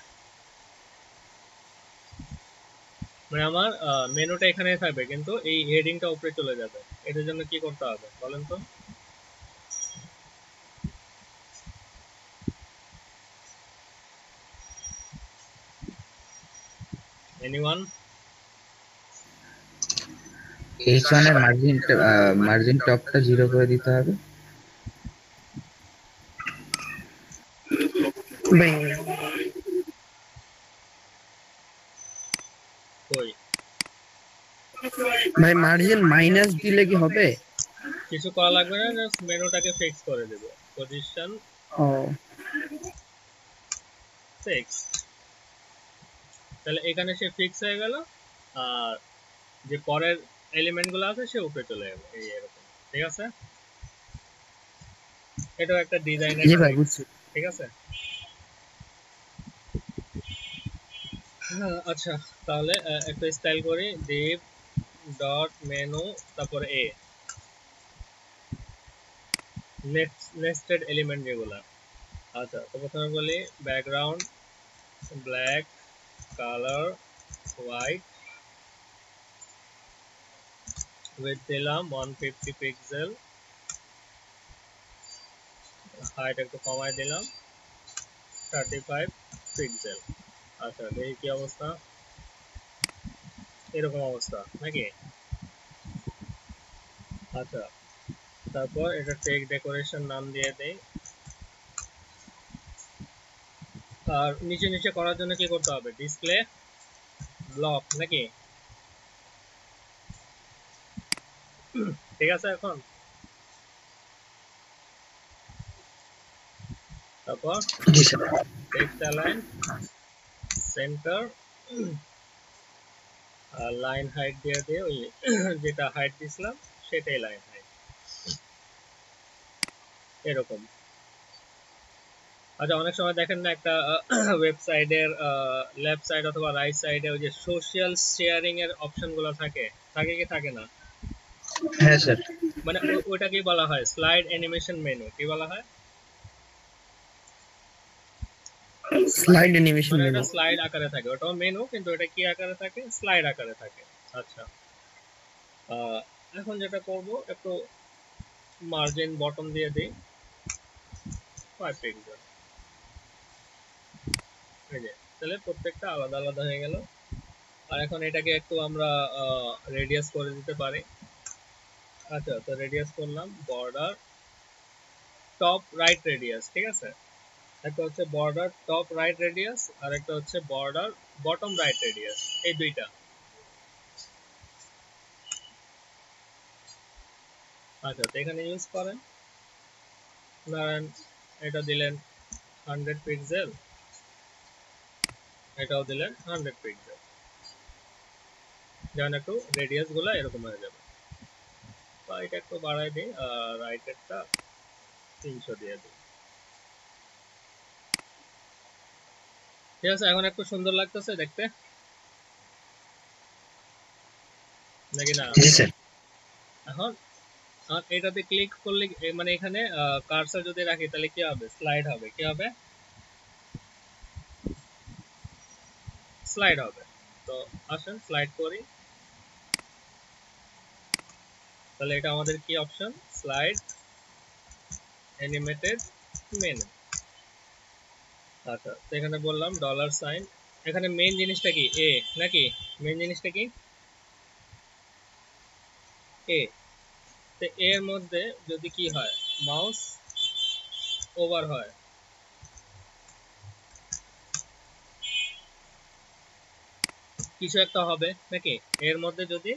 মানে আমার মেনুটা এখানে থাকবে কিন্তু এই হেডিংটা উপরে চলে যাবে, এটার জন্য কি করতে হবে বলেন তো? এনিওয়ান? H1 এর মার্জিন টপটা 0 করে দিতে হবে। কই ভাই মার্জিন মাইনাস দিলে কি হবে? কিছু করা লাগবে না, জাস্ট মেনুটাকে ফিক্স করে দেব, পজিশন ও ফিক্স, তাহলে এখানে সে ফিক্স হয়ে গেল আর যে পরের এলিমেন্ট গুলো আছে সে উপরে চলে যাবে, এই এরকম, ঠিক আছে? এটাও একটা ডিজাইনের, জি ভাই বুঝছি। ঠিক আছে? আচ্ছা তাহলে একটা স্টাইল করি, div ডট মেনু তারপর এ, নেস্টেড এলিমেন্ট যেগুলা। আচ্ছা তো প্রথমে বলি background black, colour white, width দিলাম 150 পিক্সেল, হাইট একটু কমাই দিলাম 35 পিক্সেল। আচ্ছা দেখি কি অবস্থা, এরকম অবস্থা নাকি? আচ্ছা, তারপর এটা টেক ডেকোরেশন নাম দিয়ে দেই। আর নিচে নিচে করার জন্য কি করতে হবে? ডিসপ্লে ব্লক নাকি? ঠিক আছে। এখন তারপর জি স্যার। টেক্সট অ্যালাইন সেন্টার আর লাইন হাইট দিয়ে দিয়ে ওই যেটা হাইট দিছিলাম সেটাই লাইন হাইট, এরকম। আচ্ছা, অনেক সময় দেখেন না একটা ওয়েবসাইটের লেফট সাইড অথবা রাইট সাইডে ওই যে সোশ্যাল শেয়ারিং এর অপশন গুলো থাকে, থাকে কি থাকে না? হ্যাঁ স্যার। মানে ওইটা কি বলা হয়? স্লাইড অ্যানিমেশন মেনু কি বলা হয়? স্লাইড অ্যানিমেশন মানে মেনু। এটা স্লাইড আকারে থাকে, ওটাও মেনু, কিন্তু এটা কি আকারে থাকে? স্লাইড আকারে থাকে। আচ্ছা, এখন যেটা করব, একটু মার্জিন বটম দিয়ে দিই 5 পিক্সেল। এই যে, তাহলে প্রত্যেকটা আলাদা আলাদা হয়ে গেল। আর এখন এটাকে একটু আমরা রেডিয়াস করে দিতে পারি। আচ্ছা, তো রেডিয়াস করলাম বর্ডার টপ রাইট রেডিয়াস, ঠিক আছে? একটা হচ্ছে বর্ডার টপ রাইট রেডিয়াস আর একটা হচ্ছে বর্ডার বটম রাইট রেডিয়াস, এই দুইটা। আচ্ছা, তো এখানে ইউজ করেন, ধরেন এটা দিলেন 100 পিক্সেল, এটাও দিলেন 100 পিক্সেল, যেমন একটু রেডিয়াস গুলো এরকম হয়ে যাবে। বা এটা একটু বাড়াই দিই, রাইটেরটা 300 দিয়ে দিই। ঠিক আছে, এখন একটু সুন্দর লাগতেছে দেখতে নাকি না? জি স্যার। এখন এটাতে ক্লিক করলে মানে এখানে কার্সর যদি রাখি তাহলে কি হবে? স্লাইড হবে। কি হবে? স্লাইড হবে। তো আসেন স্লাইড করি, তাহলে এটা আমাদের কি অপশন? Slide animated menu. আচ্ছা, তো এখানে বললাম ডলার সাইন। এখানে মেইন জিনিসটা কি? এ নাকি? মেইন জিনিসটা কি? এ। তো এর মধ্যে যদি কি হয়? মাউস ওভার হয়, কিছু একটা হবে নাকি? এর মধ্যে যদি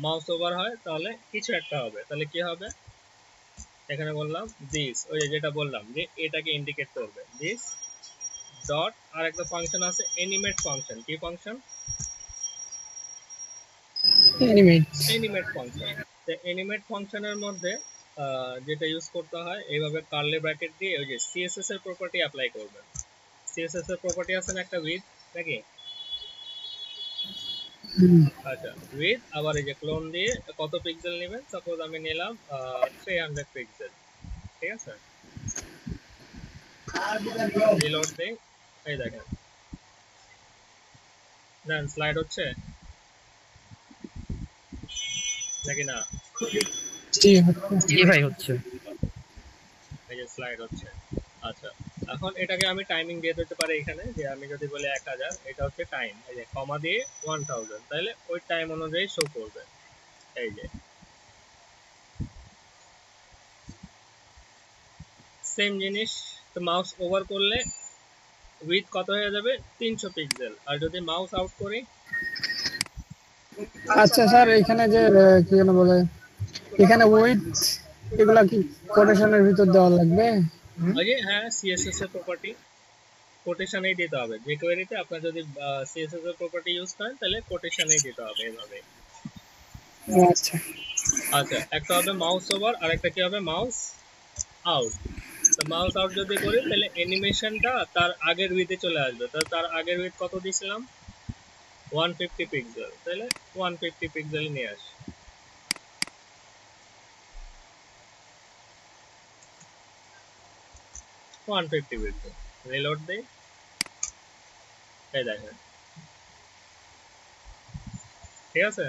মাউস ওভার হয় তাহলে কিছু একটা হবে। তাহলে কি হবে? এখানে বললাম দিস, ওই যেটা বললাম যে এটাকে ইন্ডিকেট করবে দিস ডট। আর একটা ফাংশন আছে অ্যানিমেট ফাংশন। কি ফাংশন? এনিমেট। Animate function. তো অ্যানিমেট ফাংশনের মধ্যে যেটা ইউজ করতে হয়, এইভাবে কার্লি ব্র্যাকেট দিয়ে ওই যে সিএসএস এর প্রপার্টি অ্যাপ্লাই করবেন। সিএসএস এর প্রপার্টি আছে না একটা, উইথ নাকি? আচ্ছা, উইথ আবার এই যে ক্লোন দিয়ে কত পিক্সেল নেবেন? সাপোজ আমি নিলাম 300 পিক্সেল, ঠিক আছে? রিলোড দেই, এই দেখেন, দেন স্লাইড হচ্ছে নাকি না? জি ভাই হচ্ছে। এই যে স্লাইড হচ্ছে। আচ্ছা, এখন এটাকে আমি টাইমিং দিয়ে দিতে পারি এখানে, যে আমি যদি বলি 1000, এটা হচ্ছে টাইম, এই যে কমা দিয়ে 1000, তাহলে ওই টাইম অনুযায়ী শো করবে। এই যে সেম জিনিস। তো মাউস ওভার করলে উইথ কত হয়ে যাবে? 300 পিক্সেল। আর যদি মাউস আউট করি, আচ্ছা স্যার, এখানে যে কি যেন বলে, এখানে উইথ এগুলা কি কোটেশনের ভিতর দেওয়া লাগবে? ওই যে হ্যাঁ, সিএসএস এর প্রপার্টি কোটেশনেই দিতে হবে। যে কোয়েরিতে আপনার যদি সিএসএস এর প্রপার্টি ইউজ করেন তাহলে কোটেশনেই দিতে হবে এভাবে। আচ্ছা। আচ্ছা, একটা হবে মাউস ওভার আর একটা কি হবে? Mouse out. তো মাউস আউট যদি করি তাহলে অ্যানিমেশনটা তার আগের উইথে চলে আসবে। তো তার আগের উইথ কত দিয়েছিলাম? 150 পিক্সেল, তাহলে 150 পিক্সেল নিয়ে আসি। রিলোড দেই, এই দেখেন, ঠিক আছে?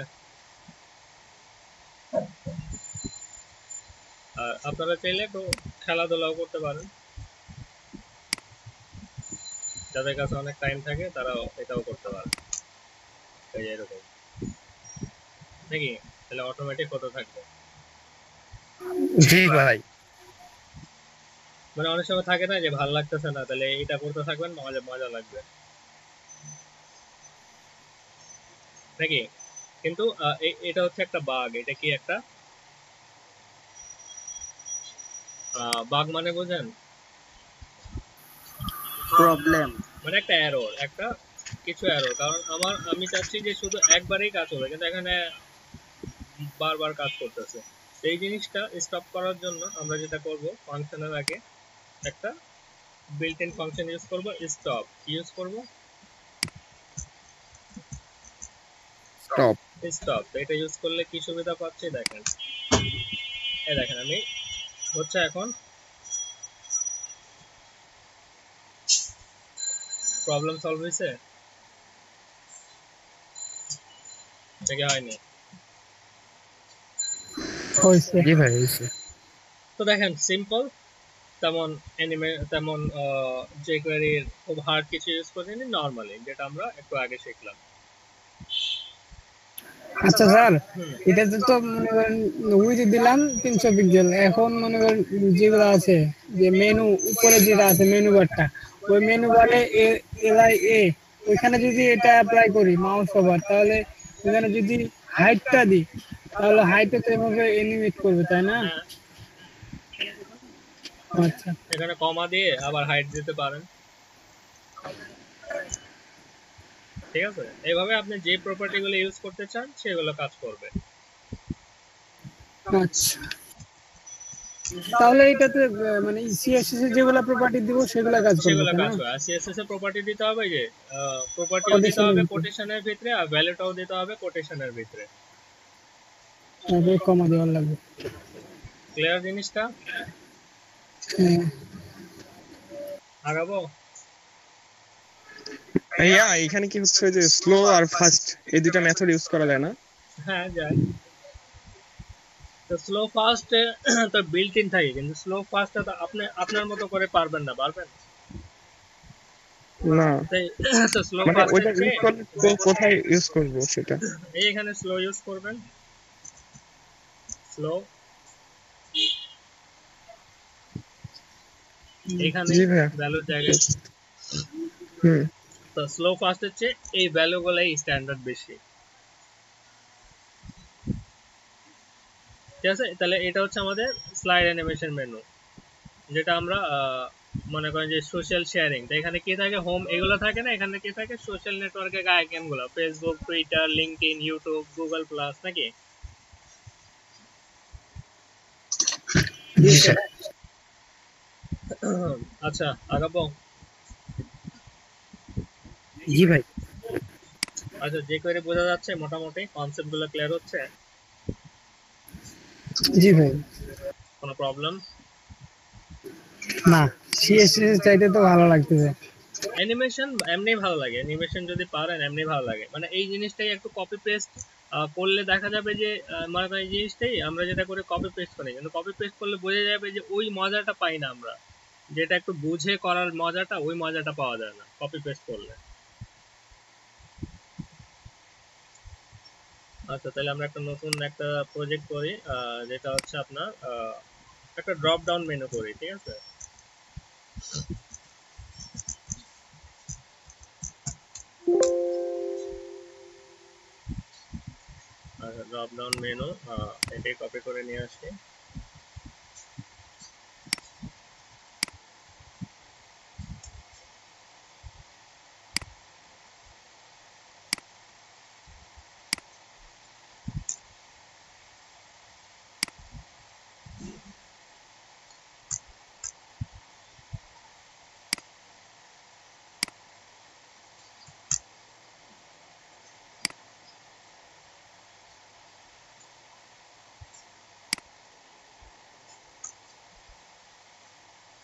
আর আপনারা চাইলে একটু খেলাধুলাও করতে পারেন, যাদের কাছে অনেক টাইম থাকে তারাও এটাও করতে পারে। এই যে এরকম নাকি? তাহলে অটোমেটিক হতে থাকবে। জি ভাই। মানে অনেক সময় থাকে না যে ভালো লাগতেছে না, তাহলে এটা করতে থাকবেন, মজা মজা লাগবে নাকি। কিন্তু এটা হচ্ছে একটা বাগ। এটা কি একটা বাগ মানে বোঝেন? প্রবলেম। মানে একটা এরর, একটা কিছু এরর। কারণ আমি চাচ্ছি যে শুধু একবারেই কাজ হবে, কিন্তু এখানে বারবার কাজ করতেছে। সেই জিনিসটা স্টপ করার জন্য আমরা যেটা করব, ফাংশনের আগে একটা বিল্ট ইন ফাংশন ইউজ করব, স্টপ ইউজ করব, স্টপ। স্টপ। এটা ইউজ করলে কি সুবিধা পাচ্ছি দেখেন। এই দেখেন আমি হচ্ছে এখন প্রবলেম সলভ হয়েছে নাকি হয়নি? হয়েছে। জি ভাই হয়েছে। তো দেখেন সিম্পল, তেমন তেমন jQuery-র খুব হার্ড কিছু ইউজ করিনি, নরমালি যেটা আমরা একটু আগে শিখলাম। আচ্ছা স্যার, হুম, এটাতে তো মনে করেন উইথ দিলাম 300 পিক্সেল। এখন মনে করেন যেগুলো আছে, যে মেনু উপরে যেটা আছে মেনু বারটা, ওই মেনু বারে LIA, ওইখানে যদি এটা অ্যাপ্লাই করি মাউস ওভার, তাহলে ওখানে যদি হাইটটা দিই, তাহলে হাইটে তো এভাবে এনিমেট করবে, তাই না? হ্যাঁ, আচ্ছা এখানে কমা দিয়ে আবার হাইট দিতে পারেন, ঠিক আছে। এইভাবে আপনি যে প্রপার্টি গুলো ইউজ করতে চান সেগুলো কাজ করবে। আচ্ছা, তাহলে এটাতে মানে CSS এর যেগুলো প্রপার্টি দিব সেগুলো কাজ করবে, সেগুলো তাই কাজ না? করে। আর সিএসএস এর প্রপার্টি দিতে হবে, যে প্রপার্টিও দিতে কোটেশনের হবে ভিতরে, কোটেশনের ভিতরে, আর ভ্যালুটাও দিতে হবে কোটেশনের ভিতরে। তারপরে কমা দেওয়ার লাগবে। ক্লিয়ার জিনিসটা? হ্যাঁ। আগাবো? ভাইয়া এখানে কি হচ্ছে যে স্লো আর ফাস্ট এই দুইটা মেথড ইউজ করা যায় না? হ্যাঁ যাই। তো স্লো ফাস্ট তো বিল্ট ইন থাকে, কিন্তু স্লো ফাস্ট তো আপনি আপনার মতো করে পারবেন না, পারবেন? না, তো স্লো মানে ফাস্ট ওইটা হচ্ছে ইউজ করলে তো কোথায় ইউজ করব সেটা? এখানে স্লো ইউজ করবেন, স্লো এখানে জি ভাইয়া। ভ্যালুর জায়গায়। হুম। তো স্লো ফাস্ট হচ্ছে এই ভ্যালুগুলাই স্ট্যান্ডার্ড বেশি, ঠিক আছে। তাহলে এটা হচ্ছে আমাদের স্লাইড অ্যানিমেশন মেনু, যেটা আমরা মনে করেন যে সোশ্যাল শেয়ারিং, তো এখানে কি থাকে, হোম এগুলো থাকে না, এখানে কি থাকে, সোশ্যাল নেটওয়ার্কের আইকন গুলো, Facebook, Twitter, LinkedIn, YouTube, Google plus, নাকি? জি স্যার। আচ্ছা আগাবো? জি ভাই। আচ্ছা, যে করে বোঝা যাচ্ছে মোটামুটি কনসেপ্ট গুলো ক্লিয়ার হচ্ছে? জি ভাই। কোনো প্রবলেম? না, CSS চাইতে তো ভালো লাগতেছে। অ্যানিমেশন এমনি ভালো লাগে, অ্যানিমেশন যদি পারেন এমনি ভালো লাগে। মানে এই জিনিসটাই একটু কপি পেস্ট করলে দেখা যাবে যে মনে করেন এই জিনিসটাই আমরা যেটা করে কপি পেস্ট করি, কিন্তু কপি পেস্ট করলে বোঝা যাবে যে ওই মজাটা পাই না আমরা, যেটা একটু বুঝে করার মজাটা, ওই মজাটা পাওয়া যায় না কপি পেস্ট করলে। আচ্ছা, তাহলে আমরা একটা নতুন একটা প্রজেক্ট করি, যেটা হচ্ছে আপনার একটা ড্রপ ডাউন মেনু করি, ঠিক আছে। আচ্ছা, ড্রপ ডাউন মেনু এটাই কপি করে নিয়ে আসি।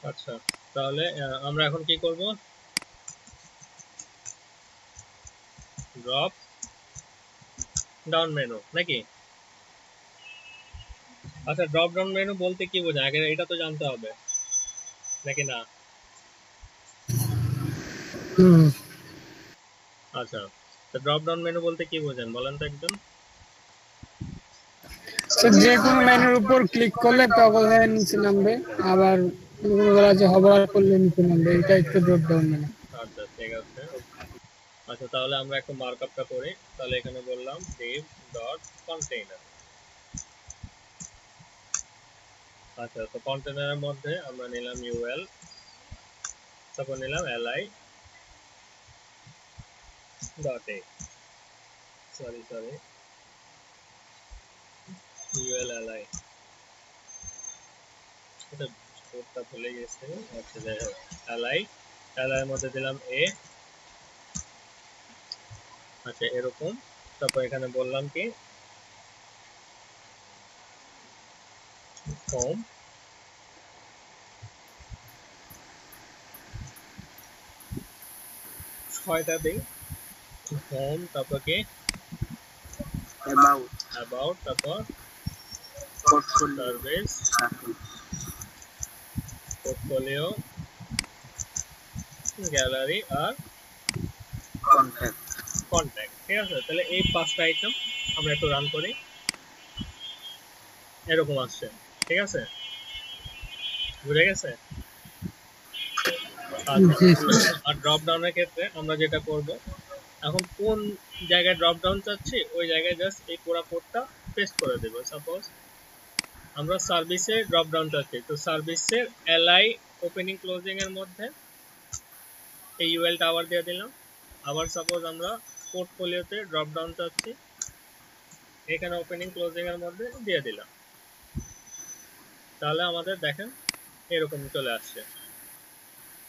আচ্ছা, তাহলে আমরা এখন কি করব, ড্রপ ডাউন মেনু নাকি? আচ্ছা, ড্রপ ডাউন মেনু বলতে কি বোঝায় আগে এটা তো জানতে হবে নাকি না? হুম। আচ্ছা, তো ড্রপ ডাউন মেনু বলতে কি বোঝেন বলেন তো একজন? তো যে কোনো মেনুর উপর ক্লিক করলে টগল হয়ে নিচে নামবে, আবার কোনো যে হবার করলে নিচে নামবে, এটা একটু ড্রপ ডাউন মেনু। আচ্ছা ঠিক আছে। আচ্ছা তাহলে আমরা একটু মার্কআপটা করি। তাহলে এখানে বললাম div ডট কন্টেইনার। আচ্ছা তো কন্টেইনারের মধ্যে আমরা নিলাম ul, তারপর নিলাম li dot a, sorry ul li, এটা কোডটা ভুলে গেছি। আচ্ছা যাই হোক, li এর মধ্যে দিলাম a। আচ্ছা এরকম। তারপর এখানে বললাম কি হোম, ছয়টা দিই, হোম, তারপর কি অ্যাবাউট, তারপর সার্ভিস, পোর্টফোলিও, গ্যালারি আর কন্ট্যাক্ট। ঠিক আছে, তাহলে এই 5টা আইটেম আমরা একটু রান করি। এরকম আসছে, ঠিক আছে, বুঝে গেছে। আর ড্রপ ডাউনের ক্ষেত্রে আমরা যেটা করব, এখন কোন জায়গায় ড্রপ ডাউন চাচ্ছি ওই জায়গায় জাস্ট এই পুরো কোডটা পেস্ট করে দেব। সাপোজ আমরা সার্ভিসে ড্রপ ডাউন চাচ্ছি, তো সার্ভিসের এলআই ওপেনিং ক্লোজিং এর মধ্যে এই ইউএল টাওয়ার দিয়ে দিলাম। আবার সাপোজ আমরা পোর্টফোলিওতে ড্রপ ডাউন চাচ্ছি, এখানে ওপেনিং ক্লোজিং এর মধ্যে দিয়ে দিলাম। তাহলে আমাদের দেখেন এরকম চলে আসছে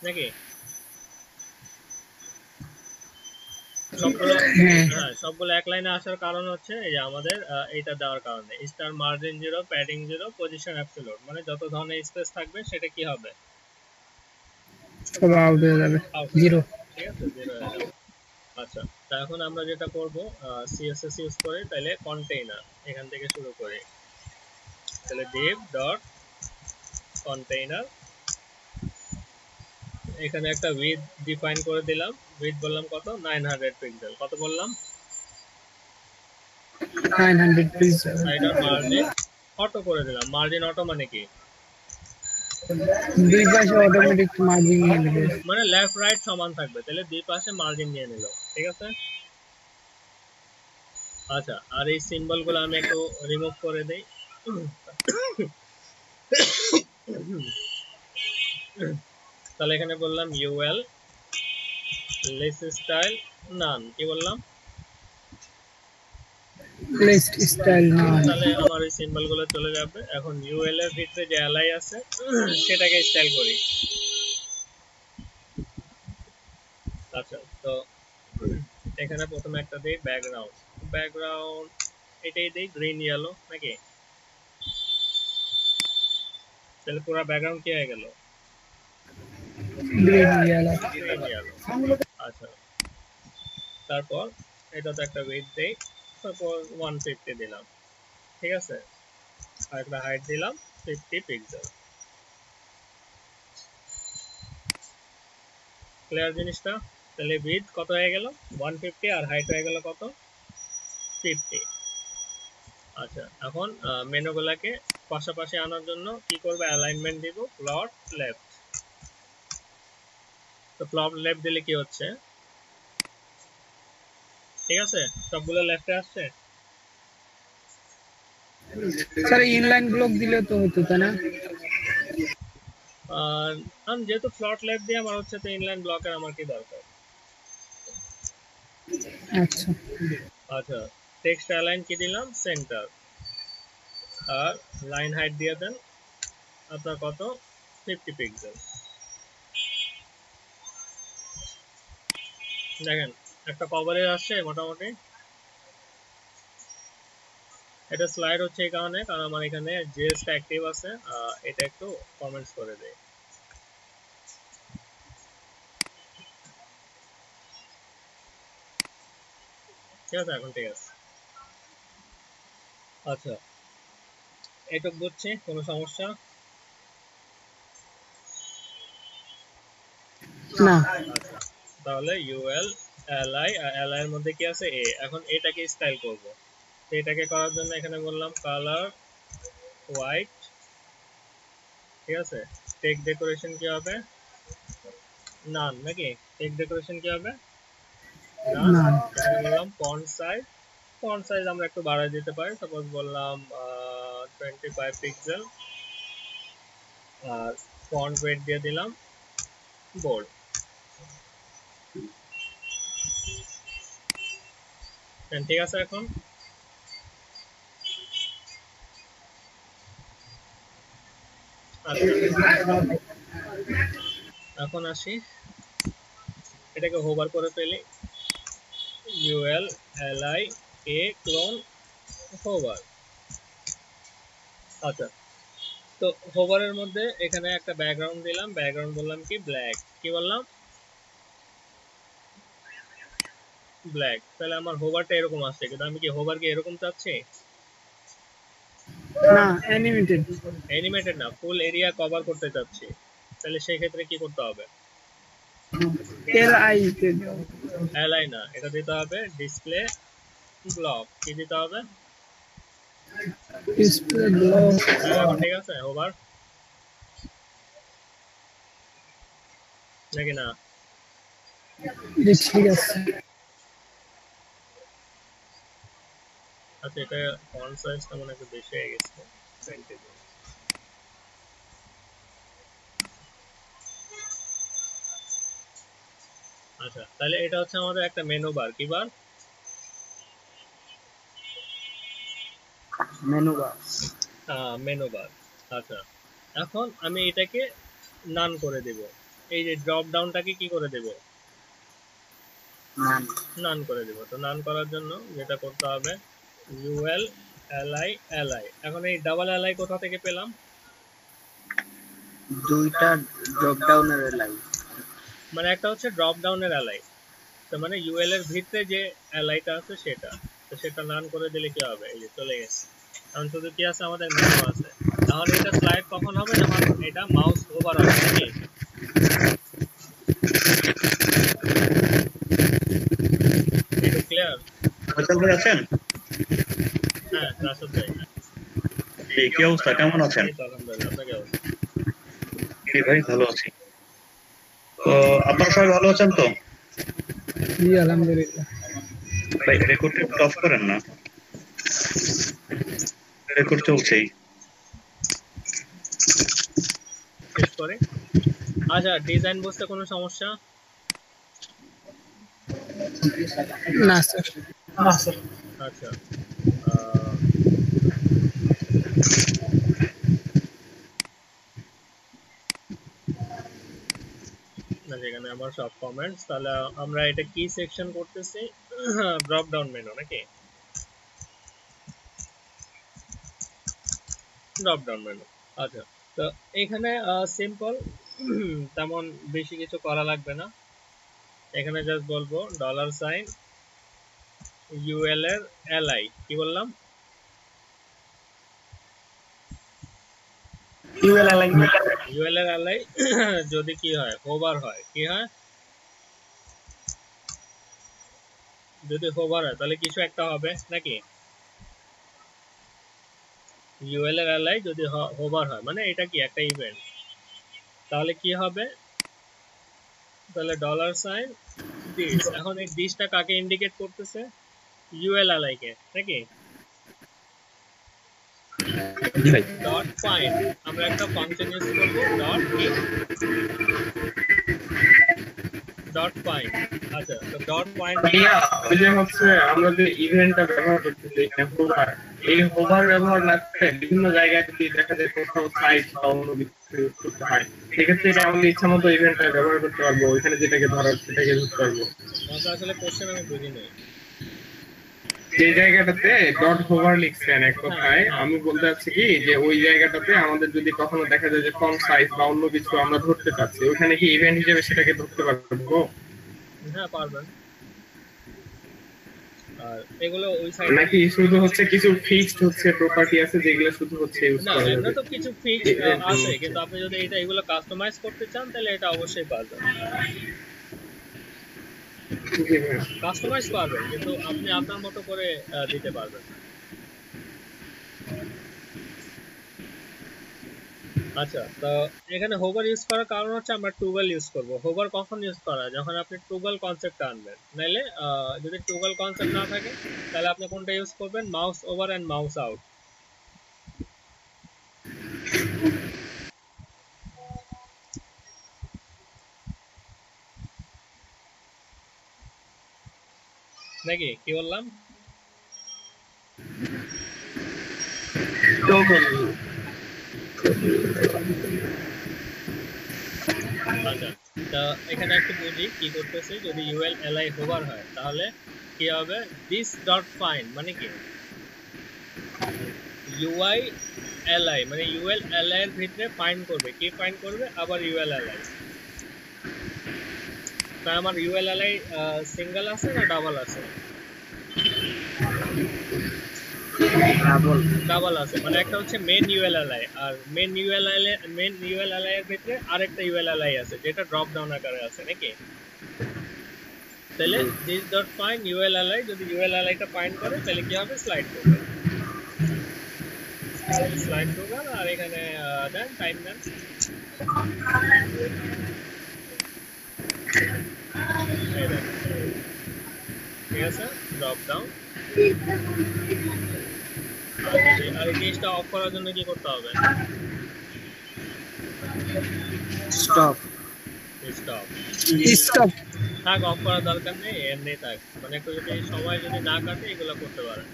নাকি। সবগুলো এক লাইনে আসার কারণ হচ্ছে এই যে আমাদের এটা দেওয়ার কারণে star margin 0, padding 0, position absolute, মানে যত ধরনের স্পেস থাকবে সেটা কি হবে, সব আউট হয়ে যাবে, জিরো। ঠিক আছে, 0 হয়ে যাবে। আচ্ছা তা এখন আমরা যেটা করব, সিএসএস ইউজ করে তাহলে কন্টেইনার এখান থেকে শুরু করি। তাহলে div ডট কন্টেইনার, এখানে একটা উইথ ডিফাইন করে দিলাম। উইথ বললাম কত, 900 পিক্সেল। কত বললাম, 900 পিক্সেল। এটা মার্জিন অটো করে দিলাম। মার্জিন অটো মানে কি, দুই পাশে অটোমেটিক মার্জিন নিয়ে নেবে, মানে লেফট রাইট সমান থাকবে, তাহলে দুই পাশে মার্জিন নিয়ে নিল, ঠিক আছে। আচ্ছা আর এই সিম্বলগুলো আমি একটু রিমুভ করে দেই। তাহলে এখানে বললাম ul লিস্ট স্টাইল নান, কি বললাম, লিস্ট স্টাইল নান। তাহলে আমার এই সিম্বলগুলো চলে যাবে। এখন ul এর ভিতরে যে li আছে সেটাকে স্টাইল করি। আচ্ছা তো এখানে প্রথমে একটা দেই ব্যাকগ্রাউন্ড এটাই দেই গ্রিন ইয়েলো নাকি, তাহলে পুরো ব্যাকগ্রাউন্ড কি হয়ে গেল, গ্রিন ইয়েলো। আচ্ছা তারপর এটাতে একটা ওয়েট দেই, তারপর 150 দিলাম, ঠিক আছে, আর একটা হাইট দিলাম 50 পিক্সেল। ক্লিয়ার জিনিসটা। তাহলে উইডথ কত হয়ে গেল 150 আর হাইট হয়ে গেল কত 50। আচ্ছা এখন মেনুগুলোকে পাশাপাশি আনার জন্য কি করব, অ্যালাইনমেন্ট দিব প্লট লেফট। তো প্লট লেফট দিলে কি হচ্ছে, ঠিক আছে, সবগুলো লেফটে আসছে। স্যার ইনলাইন ব্লক দিলে তো হতো, তাই না? আমি যেহেতু প্লট লেফট দিয়ে আমার হচ্ছে, তো ইনলাইন ব্লকের আমার কি দরকার। আচ্ছা আচ্ছা টেক্সট অ্যালাইন কি দিলাম সেন্টার, আর লাইন হাইট দিয়ে দেন আপনার কত 50 পিক্সেল। দেখেন একটা কভারেজ আসছে মোটামুটি। এটা স্লাইড হচ্ছে এই কারণে, কারণ আমার এখানে জেএসটা অ্যাক্টিভ আছে। এটা একটু কমেন্টস করে দেই। ঠিক আছে, এখন ঠিক আছে। আচ্ছা এটুক বুঝছি, কোনো সমস্যা না। আচ্ছা তাহলে ul li এর মধ্যে কি আছে a, এখন এটাকে স্টাইল করব। তো এটাকে করার জন্য এখানে বললাম কালার হোয়াইট, ঠিক আছে। টেক ডেকোরেশন কি হবে? নান, নাকি? টেক ডেকোরেশন কি হবে? নান। এখানে বললাম ফন্ট সাইজ আমরা একটু বাড়ায় দিতে পারি, সাপোজ বললাম 25 পিক্সেল, আর ফন্ট ওয়েট দিয়ে দিলাম বোল্ড। ঠিক আছে। এখন আসি, এটাকে হোভার করে ফেলি, UL LI A clone hover. আচ্ছা, তো হোভারের মধ্যে এখানে একটা ব্যাকগ্রাউন্ড দিলাম, ব্যাকগ্রাউন্ড বললাম কি ব্ল্যাক, কি বললাম ব্ল্যাক। তাহলে আমার হোভারটা এরকম আসছে, কিন্তু আমি কি হোভারকে এরকম চাচ্ছি? না, অ্যানিমেটেড না, ফুল এরিয়া কভার করতে চাচ্ছি। তাহলে সেই ক্ষেত্রে কি করতে হবে? LI না, এটা দিতে হবে ডিসপ্লে ব্লক। কি দিতে হবে? Display block. ঠিক আছে, ওভার নাকি না? ঠিক আছে। আচ্ছা, এটা ফন্ট সাইজটা মনে একটু বেশি হয়ে গেছে। আচ্ছা, তাহলে এটা হচ্ছে আমাদের একটা মেনু বার। কি বার? Menu bar. আচ্ছা, এখন আমি এটাকে নান করে দেব। এই যে ড্রপ ডাউনটাকে কি করে দেব? নান করে দেব। তো নান করার জন্য যেটা করতে হবে, UL LI LI। এখন এই ডাবল LI কোথা থেকে পেলাম? দুইটা ড্রপ ডাউনের LI, মানে একটা হচ্ছে ড্রপ ডাউনের LI, তো মানে UL এর ভিতরে যে LI-টা আছে সেটা। তো সেটা নান করে দিলে কি হবে? এই যে চলে গেছে। এখন শুধু কি আছে? আমাদের মেনু আছে। তাহলে এটা স্লাইড কখন হবে? যখন এটা মাউস ওভার হবে, নাকি? একটু ক্লিয়ার? রাসেল ভাই আছেন? হ্যাঁ, রাসেল ভাই। কি অবস্থা, কেমন আছেন? আলহামদুলিল্লাহ, আপনার কি অবস্থা? ভাই ভালো আছি। তো আপনারা সবাই ভালো আছেন তো? জি আলহামদুলিল্লাহ। ভাই রেকর্ড একটু অফ করেন না, রেকর্ড চলছেই। শেষ করে। আচ্ছা, ডিজাইন বুঝতে কোনো সমস্যা? না স্যার। আচ্ছা, এখানে আমার সব কমেন্টস। তাহলে আমরা এটা কি সেকশন করতেছি? ড্রপ ডাউন মেনু, নাকি? Drop down menu. আচ্ছা, তো এখানে সিম্পল, তেমন বেশি কিছু করা লাগবে না। এখানে জাস্ট বলবো $, UL এর LI। কি বললাম? UL এর LI যদি কি হয়? হোভার হয়। কি হয়? যদি হোভার হয় তাহলে কিছু একটা হবে, নাকি? UL এর LI যদি হোভার হয় মানে এটা কি একটা ইভেন্ট, তাহলে কি হবে? তাহলে $, এখন এই দিসটা কাকে ইন্ডিকেট করতেছে? UL LI কে, নাকি? ডট ফাইন্ড, আমরা একটা ফাংশন ইউজ করব, ডট ফাইন্ড। আচ্ছা, তো ডট ফাইন্ড ওই যে হচ্ছে আমরা যে ইভেন্টটা ব্যবহার করতেছি হোভার, এই হোভার ব্যবহার না করে বিভিন্ন জায়গায় যদি দেখা যায় কোথাও সাইট বা অন্য কিছু করতে হয়, সেক্ষেত্রে এটা আমাদের ইচ্ছা মতো ইভেন্টটা ব্যবহার করতে পারবো, ওইখানে যেটাকে ধরার সেটাকে ধরতে পারবো। আসলে কোশ্চেন আমি বুঝি নাই। যে জায়গাটাতে ডট হোভার লিখছেন এক কথায় আমি বলতে চাচ্ছি কি যে ওই জায়গাটাতে আমাদের যদি কখনো দেখা যায় যে ফন্ট সাইজ বা অন্য কিছু আমরা ধরতে চাচ্ছি, ওখানে কি ইভেন্ট হিসেবে সেটাকে ধরতে পারবো? হ্যাঁ, পারবেন। আর এগুলো ওই সাইডে নাকি শুধু হচ্ছে কিছু ফিক্সড হচ্ছে প্রপার্টি আছে যেগুলো শুধু হচ্ছে ইউজ না, করা এমনি যাবে? তো কিছু ফিক্সড আছে, কিন্তু আপনি যদি এগুলো কাস্টমাইজ করতে চান তাহলে এটা অবশ্যই পারবেন। কাস্টমাইজ পারবেন, কিন্তু আপনি আপনার মতো করে দিতে পারবেন। আচ্ছা, তো এখানে হোভার ইউজ করার কারণ হচ্ছে আমরা টুগল ইউজ করব। হোভার কখন ইউজ করা, যখন আপনি টুগল কনসেপ্ট আনবেন। নাইলে যদি টুগল কনসেপ্ট না থাকে তাহলে আপনি কোনটা ইউজ করবেন, mouse over and mouse out. নাকি কি বললাম? আচ্ছা, তা এখানে একটু বুঝি কি করতেছি। যদি ইউএল এলআই হোভার হয় তাহলে কি হবে, দিস ডট ফাইন্ড মানে কি, ইউআই এলআই মানে ইউএল এলআই এর ভিতরে ফাইন্ড করবে, কি ফাইন্ড করবে, আবার ইউএল এলআই। তা আমার ইউএল এলআই সিঙ্গেল আছে না ডাবল আছে? ডাবল আছে, মানে একটা হচ্ছে মেন ইউএলএলআই, আর মেন ইউএলএলআই এর ভিতরে আরেকটা ইউএলএলআই আছে যেটা ড্রপ ডাউন আকারে আছে নাকি। তাহলে দিস ডট ফাইন্ড ইউএলএলআই, যদি ইউএলএলআই টা ফাইন্ড করে তাহলে কি হবে, স্লাইড করবে, স্লাইড করবে। আর এখানে দেন টাইম দেন, ঠিক আছে, ড্রপ ডাউন। আর এই জিনিসটা অফ করার জন্য কি করতে হবে, স্টপ স্টপ। স্টপ। থাক, অফ করার দরকার নেই, এমনি থাক। মানে একটু যদি সময় যদি না কাটে এগুলো করতে পারেন।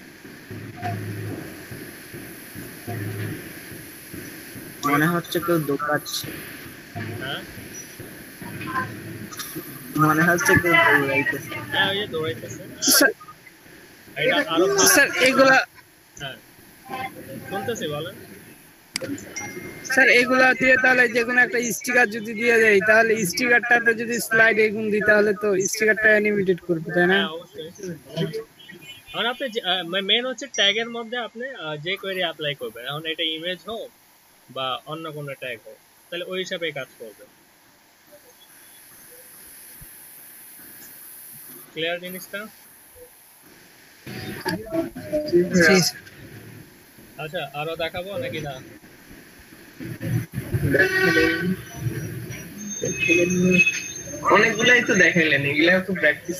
মনে হচ্ছে কেউ দৌড়াচ্ছে, হ্যাঁ মনে হচ্ছে কেউ দৌড়াইতেছে। হ্যাঁ, ওই যে দৌড়াইতেছে। স্যার এটা আরো স্যার এগুলা হ্যাঁ শুনতেছি, বলেন। স্যার এগুলা দিয়ে তাহলে যে কোনো একটা স্টিকার যদি দিয়ে দেয় তাহলে স্টিকারটাতে যদি স্লাইড এগুন দিই তাহলে তো স্টিকারটা অ্যানিমেটেড করবে, তাই না? হ্যাঁ অবশ্যই। আর আপনি মেন হচ্ছে ট্যাগের মধ্যে আপনি যে কোয়েরি অ্যাপ্লাই করবেন, এখন এটা ইমেজ হোক বা অন্য কোনো ট্যাগ হোক, তাহলে ওই হিসাবে কাজ করবে। ক্লিয়ার জিনিসটা? আচ্ছা, আরো দেখাবো নাকি না? অনেকগুলাই তো দেখাইলেন, এগুলা তো প্র্যাকটিস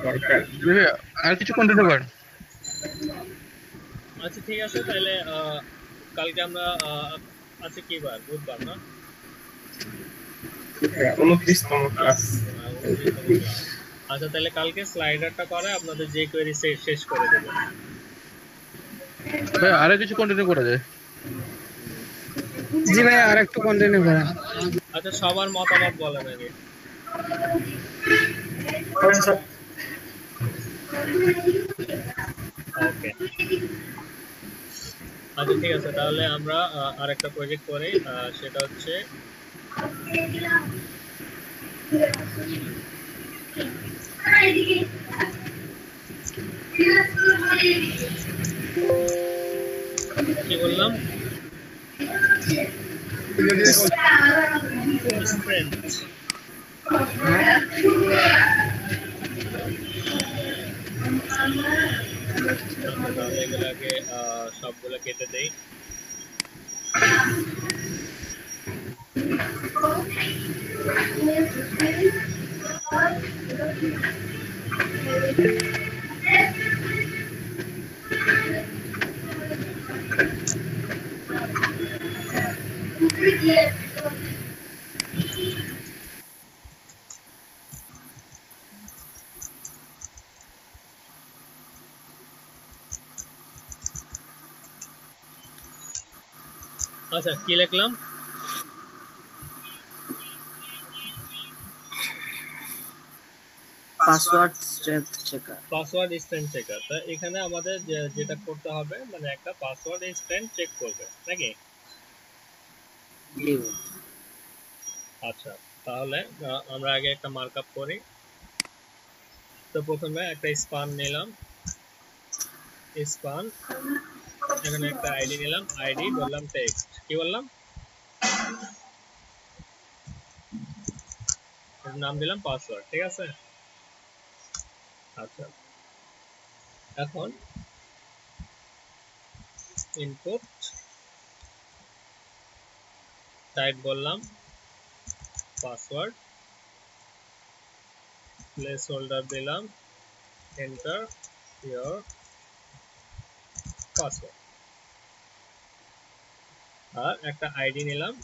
দরকার। আর কিছু কন্টিনিউ করেন। আচ্ছা ঠিক আছে, তাহলে কালকে আমরা আজকে কি বার, বুধবার না? 29তম ক্লাস। 29তম ক্লাস। আচ্ছা, তাহলে কালকে স্লাইডারটা করে আপনাদের যে কোয়েরি শেষ করে দেবো। ভাই আরো কিছু কন্টিনিউ করা যায়। জি ভাই, আর একটু কন্টিনিউ করেন। আচ্ছা, সবার মতামত বলেন আগে। ওকে, আচ্ছা ঠিক আছে, তাহলে আমরা আরেকটা প্রজেক্ট করি, সেটা হচ্ছে কি বললাম, স্ট্রেংথ। তাহলে এগুলাকে সবগুলো কেটে দেই। আচ্ছা, কি লিখলাম, password strength checker. Password strength checker. তা এখানে আমাদের যেটা করতে হবে, মানে একটা পাসওয়ার্ড স্ট্রেংথ চেক করবে নাকি। আচ্ছা, তাহলে আমরা আগে একটা মার্কআপ করি। তো প্রথমে একটা স্পান নিলাম, স্পান, এখানে একটা আইডি নিলাম, আইডি বললাম টেক্সট, কি বললাম, নাম দিলাম পাসওয়ার্ড, ঠিক আছে। আচ্ছা, এখন ইনপুট টাইপ বললাম পাসওয়ার্ড, প্লেস হোল্ডার দিলাম, এন্টার ইওর পাসওয়ার্ড, আর একটা আইডি নিলাম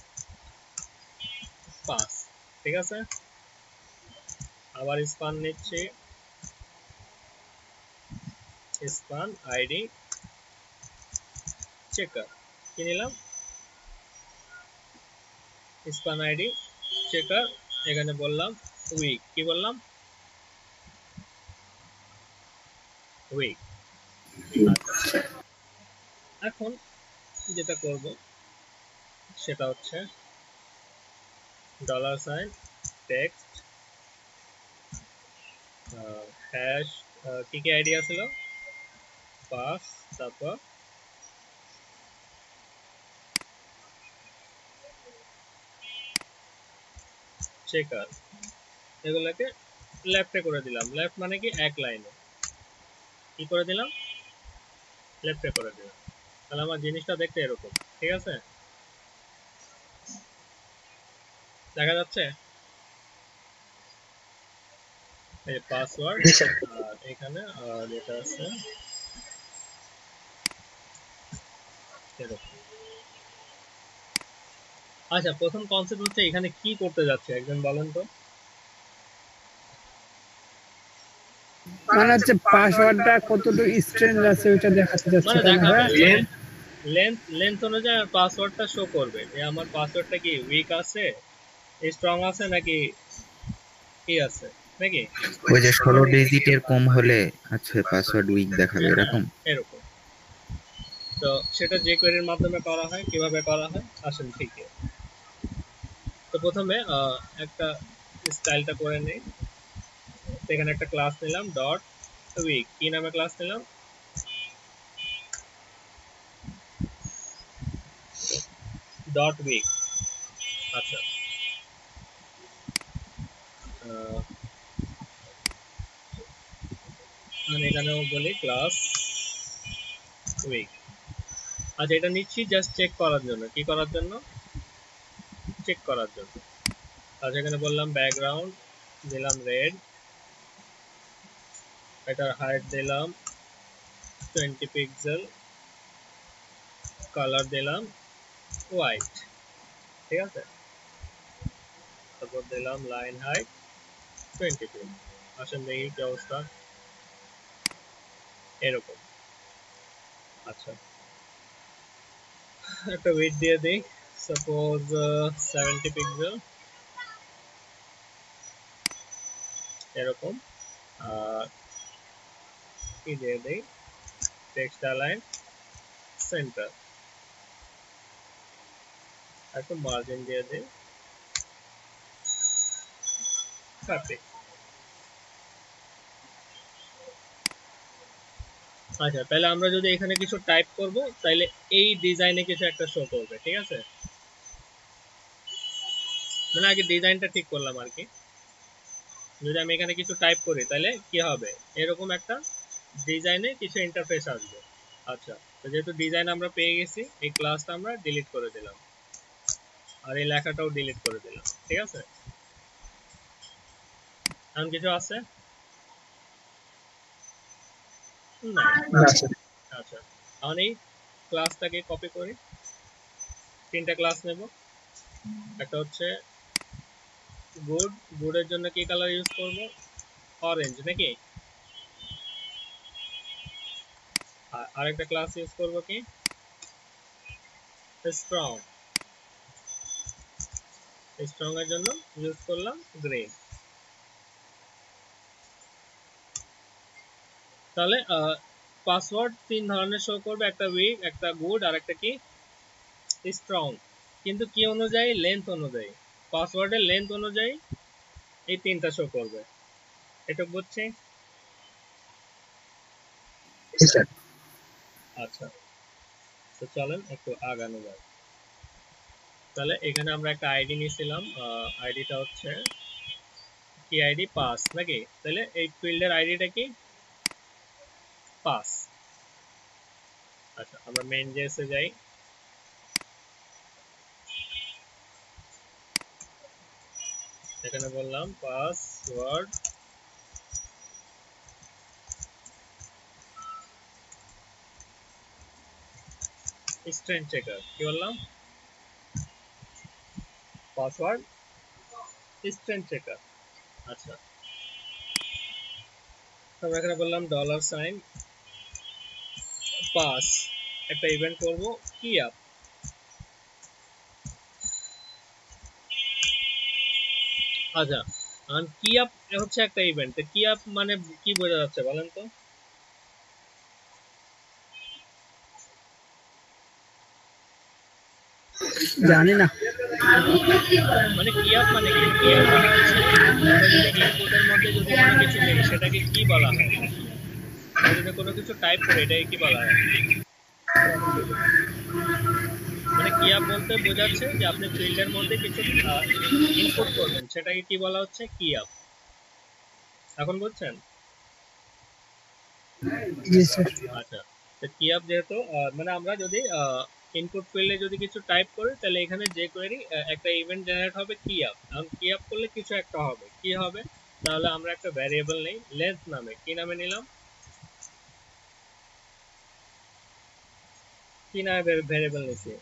5। ঠিক আছে, আবার স্পান নিচ্ছি, স্পান আইডি চেকার, কি নিলাম স্পান আইডি চেকার, এখানে বললাম উইক, কি বললাম উইক। এখন যেটা করব সেটা হচ্ছে ডলার সাইন টেক্সট হ্যাশ, কি কি আইডিয়া ছিল, পাস, তারপর চেকার, এগুলোকে লেফটে করে দিলাম। লেফট মানে কি এক লাইনে, কি করে দিলাম লেফটে করে দিলাম। তাহলে আমার জিনিসটা দেখতে এরকম। ঠিক আছে, দেখা যাচ্ছে এই পাসওয়ার্ড, আর এখানে যেটা আছে এরকম। আচ্ছা, প্রথম কনসেপ্ট হচ্ছে এখানে কি করতে যাচ্ছে একজন বলেন তো। মানে হচ্ছে পাসওয়ার্ডটা কতটুকু স্ট্রেঞ্জ আছে ওইটা দেখাতে যাচ্ছে, মানে তাই না দেখাবে ভাই? লেন্থ অনুযায়ী পাসওয়ার্ডটা শো করবে যে আমার পাসওয়ার্ডটা কি উইক আছে, স্ট্রং আছে, নাকি কি আছে, নাকি ওই যে 16 ডিজিটের কম হলে আচ্ছা পাসওয়ার্ড উইক দেখাবে এরকম। এরকম। তো সেটা যে কোয়েরির মাধ্যমে করা হয়, কিভাবে করা হয় আসেন ঠিক। তো প্রথমে একটা স্টাইলটা করে নেই। এখানে একটা ক্লাস নিলাম ডট উইক, কি নামে ক্লাস নিলাম ডট উইক। আচ্ছা, আমি এখানেও বলি ক্লাস উইক। আচ্ছা, এটা নিচ্ছি জাস্ট চেক করার জন্য, কি করার জন্য চেক করার জন্য। আচ্ছা, এখানে বললাম ব্যাকগ্রাউন্ড দিলাম রেড, এটার হাইট দিলাম 20 পিক্সেল, কালার দিলাম হোয়াইট। ঠিক আছে, তারপর দিলাম লাইন হাইট 20 পিক্সেল। আসেন দেখি কি অবস্থা, এরকম। আচ্ছা, একটা ওয়েট দিয়ে দিই, সাপোজ 70 পিক্সেল, এরকম। আর কি দিয়ে দিই, টেক্সট অ্যালাইন সেন্টার, একটু মার্জিন দিয়ে দিই 30। আচ্ছা, তাহলে আমরা যদি এখানে কিছু টাইপ করব তাহলে এই ডিজাইনে কিছু একটা শো করবে। ঠিক আছে, মানে আগে ডিজাইনটা ঠিক করলাম আর কি। যদি আমি এখানে কিছু টাইপ করি তাহলে কি হবে, এরকম একটা ডিজাইনে কিছু ইন্টারফেস আসবে। আচ্ছা, তো যেহেতু ডিজাইন আমরা পেয়ে গেছি, এই ক্লাসটা আমরা ডিলিট করে দিলাম, আর এই লেখাটাও ডিলিট করে দিলাম। ঠিক আছে, এমন কিছু আছে না? আচ্ছা, এখন এই ক্লাসটাকে কপি করি, তিনটা ক্লাস নেব। একটা হচ্ছে গুড, গুডের জন্য কি কালার ইউজ করব, অরেঞ্জ নাকি। আর আরেকটা ক্লাস ইউজ করব কি স্ট্রং, স্ট্রং এর জন্য ইউজ করলাম গ্রিন। তাহলে পাসওয়ার্ড তিন ধরনের শো করবে, একটা উইক, একটা গুড, আর একটা কি স্ট্রং। কিন্তু কি অনুযায়ী, লেন্থ অনুযায়ী, পাসওয়ার্ডের লেন্থ অনুযায়ী এই তিনটা শো করবে। এটা বুঝছি? আচ্ছা, তো চলেন একটু আগানো যায়। তাহলে এখানে আমরা একটা আইডি নিয়েছিলাম, আইডিটা হচ্ছে কি আইডি, পাস নাকি। তাহলে এই ফিল্ডের আইডিটা কি পাস। আচ্ছা, আমরা মেইন জেএসে যাই, এখানে বললাম পাসওয়ার্ড স্ট্রেন চেকার, কি বললাম, পাসওয়ার্ড স্ট্রেন চেকার। আচ্ছা, আমরা এখানে বললাম ডলার সাইন পাস, একটা ইভেন্ট করব কি আপ। আচ্ছা, আর কি আপ হচ্ছে একটা ইভেন্ট, কি আপ মানে কি বোঝা যাচ্ছে বলেন তো? জানি না। মানে কি আপ মানে কি? কি আপ মানে হচ্ছে আমরা যদি ইনপুটের মধ্যে যদি কোনো কিছু নেই সেটাকে কি বলা হয়? আমরা যদি কোনো কিছু টাইপ করি এটাকে কি বলা হয়? মানে কি আপ বলতে বোঝাচ্ছে যে আপনি ফিল্ডের মধ্যে কিছু ইনপুট করবেন, সেটাকে কি বলা হচ্ছে? কি আপ। এখন বুঝছেন? জি স্যার। আচ্ছা, তো কি আপ যেহেতু মানে আমরা যদি ইনপুট ফিল্ডে যদি কিছু টাইপ করি তাহলে এখানে যে কোয়েরি একটা ইভেন্ট জেনারেট হবে কি আপ। এখন কি আপ করলে কিছু একটা হবে, কি হবে? তাহলে আমরা একটা ভ্যারিয়েবল নেই লেন্থ নামে। কি নামে নিলাম? কি নামে ভ্যারিয়েবল নিছি?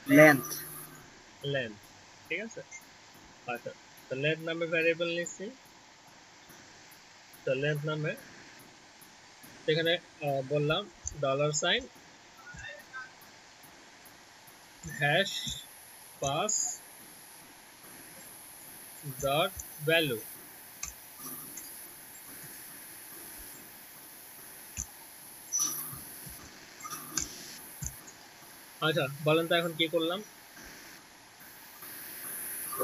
লেন্থ। লেন্থ, ঠিক আছে। আচ্ছা, তো লেন্থ নামে ভ্যারিয়েবল নিছি। তো লেন্থ নামে এখানে বললাম dollar sign hash pass dot value. আচ্ছা, বলেন তো এখন কি করলাম?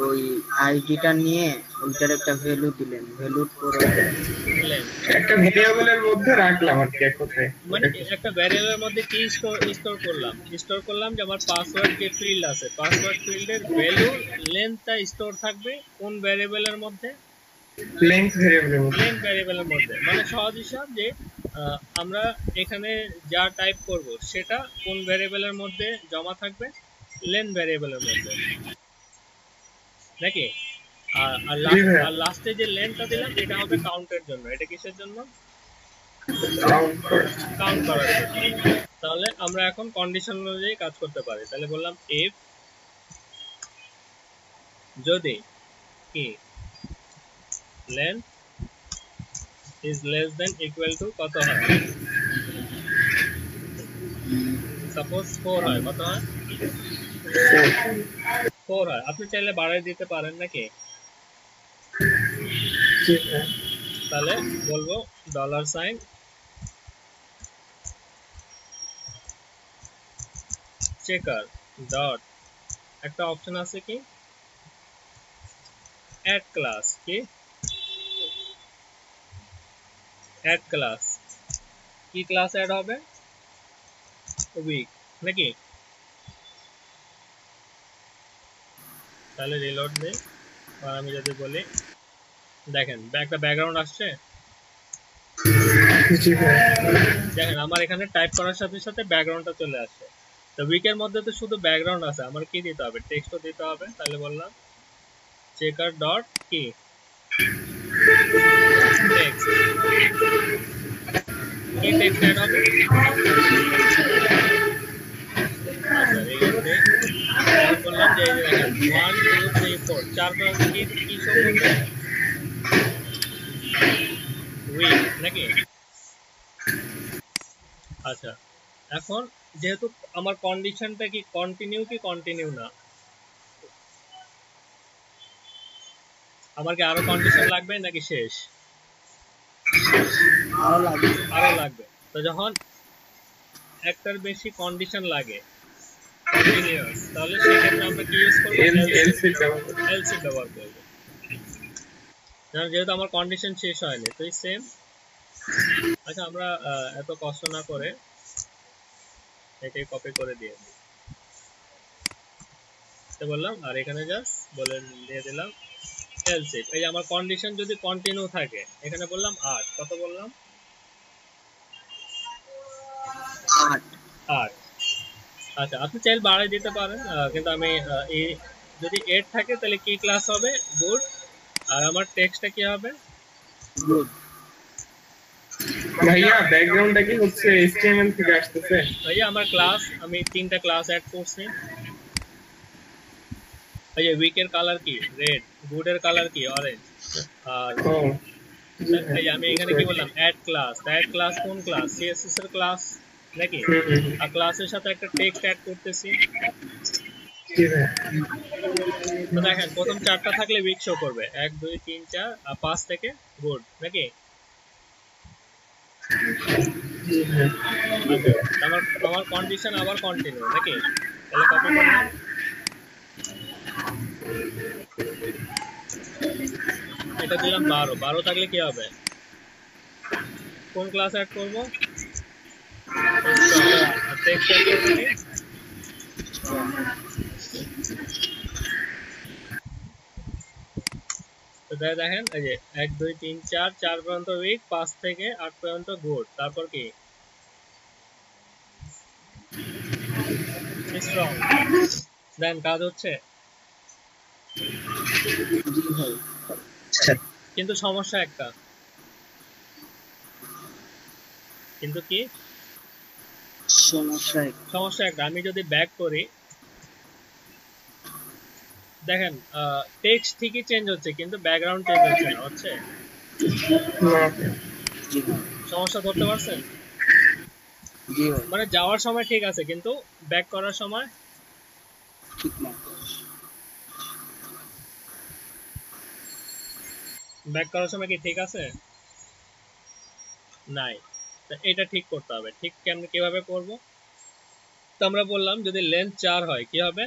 ওই আইডিটা নিয়ে ওইটার একটা ভ্যালু দিলেন, ভ্যালু করে একটা ভেরিয়েবলের মধ্যে রাখলাম আর কি এক কথায়। মানে একটা ভ্যারিয়েবলের মধ্যে কি স্টোর করলাম? স্টোর করলাম যে আমার পাসওয়ার্ড যে ফিল্ড আছে, পাসওয়ার্ড ফিল্ডের ভ্যালু লেন্থটা স্টোর থাকবে কোন ভ্যারিয়েবলের মধ্যে? লেন্থ ভেরিয়েবলের মধ্যে। লেন্থ ভ্যারিয়েবলের মধ্যে। মানে সহজ হিসাব যে আমরা এখানে যা টাইপ করব সেটা কোন ভ্যারিয়েবলের মধ্যে জমা থাকবে? লেন্থ ভ্যারিয়েবলের মধ্যে, নাকি? আর লাস্টে যে লেন্থটা দিলাম এটা হবে কাউন্টের জন্য। এটা কিসের জন্য? কাউন্ট করার জন্য। তাহলে আমরা এখন কন্ডিশন অনুযায়ী কাজ করতে পারি। তাহলে বললাম ইফ যদি কি length is less than equal to কত হয়? সাপোজ 4 হয়, কত হয়? 4 হয়। আপনি চাইলে বাড়াই দিতে পারেন, নাকি? তাহলে বলবো ডলার সাইন চেকার ডট, একটা অপশন আছে কি অ্যাড ক্লাস, কি অ্যাড ক্লাস। কি ক্লাস অ্যাড হবে? উইক, নাকি? তাহলে রিলোড দেই আর আমি যদি বলি, দেখেন একটা ব্যাকগ্রাউন্ড আসছে। দেখেন আমার এখানে টাইপ করার সাথে সাথে ব্যাকগ্রাউন্ডটা চলে আসছে। তো উইকের মধ্যে তো শুধু ব্যাকগ্রাউন্ড আছে, আমার কি দিতে হবে? টেক্সটও দিতে হবে। তাহলে বললাম চেকার ডট কি টেক্সট। কি টেক্সট অ্যাড হবে? আচ্ছা, রিলোড দেই। এখন বললাম যে এই যে দেখেন 1 2 3 4 চার ক্লাস কি শো করবে? উইক, নাকি? আচ্ছা, এখন যেহেতু আমার কন্ডিশনটা কি কন্টিনিউ না, আমার কি আরো কন্ডিশন লাগবে নাকি শেষ? আরো লাগবে। তো যখন একটার বেশি কন্ডিশন লাগে কন্টিনিউয়াস, তাহলে সেক্ষেত্রে আমরা কি ইউজ করব? এলসি ব্যবহার করব। যেহেতু আমার কন্ডিশন শেষ হয়নি, তো সেম। আচ্ছা, আমরা এত কষ্ট না করে এটাই কপি করে দিয়ে দিই। তো বললাম আর এখানে জাস্ট বলে দিয়ে দিলাম এলস ইফ। এই যে আমার কন্ডিশন যদি কন্টিনিউ থাকে, এখানে বললাম 8, কত বললাম? 8। আচ্ছা, আপনি চাইলে বাড়াই দিতে পারেন, কিন্তু আমি এই যদি 8 থাকে তাহলে কি ক্লাস হবে? গুড। আর আমার টেক্সটটা কি হবে? গুড। ভাইয়া ব্যাকগ্রাউন্ডটা কি হচ্ছে HTML থেকে আসতেছে? ভাইয়া আমার ক্লাস, আমি 3টা ক্লাস অ্যাড করছি। ভাইয়া উইকের কালার কি? রেড। গুডের কালার কি? অরেঞ্জ। আর ও ভাইয়া আমি এখানে কি বললাম? Add class. অ্যাড ক্লাস কোন ক্লাস? সিএসএস এর ক্লাস নাকি? আর ক্লাসের সাথে একটা টেক্সট অ্যাড করতেছি। তো দেখেন প্রথম 4টা থাকলে উইক শো করবে, 1 2 3 4 আর 5 থেকে গুড নাকি? আচ্ছা, আমার কন্ডিশন আবার কন্টিনিউ নাকি? তাহলে কপি করলাম, এটা দিলাম 12। 12 থাকলে কি হবে? কোন ক্লাস অ্যাড করব? টেক্সট অ্যাড করছি। তো দেখেন এই যে 1 2 3 4 4 পর্যন্ত উইক, 5 থেকে 8 পর্যন্ত গুড। তারপর কি? স্ট্রং। দেন কাজ হচ্ছে, কিন্তু সমস্যা একটা। কিন্তু কি সমস্যা একটা? আমি যদি ব্যাক করি, দেখেন টেক্সট ঠিকই চেঞ্জ হচ্ছে কিন্তু ব্যাকগ্রাউন্ড চেঞ্জ হচ্ছে না। হচ্ছে? সমস্যা ধরতে পারছেন? মানে যাওয়ার সময় ঠিক আছে কিন্তু ব্যাক করার সময় ঠিক না। ব্যাক করার সময় কি ঠিক আছে? নাই। তো এটা ঠিক করতে হবে। ঠিক কিভাবে করব? তো আমরা বললাম যদি লেন্থ 4 হয় কি হবে?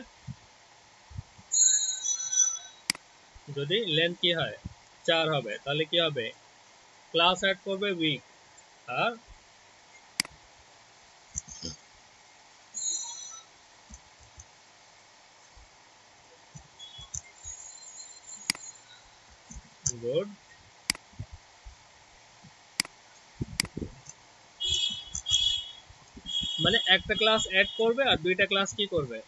যদি লেন্থ কি হয়? 4 হবে, তাহলে কি হবে? ক্লাস অ্যাড করবে উইক আর গুড। মানে একটা ক্লাস অ্যাড করবে আর দুইটা ক্লাস কি করবে?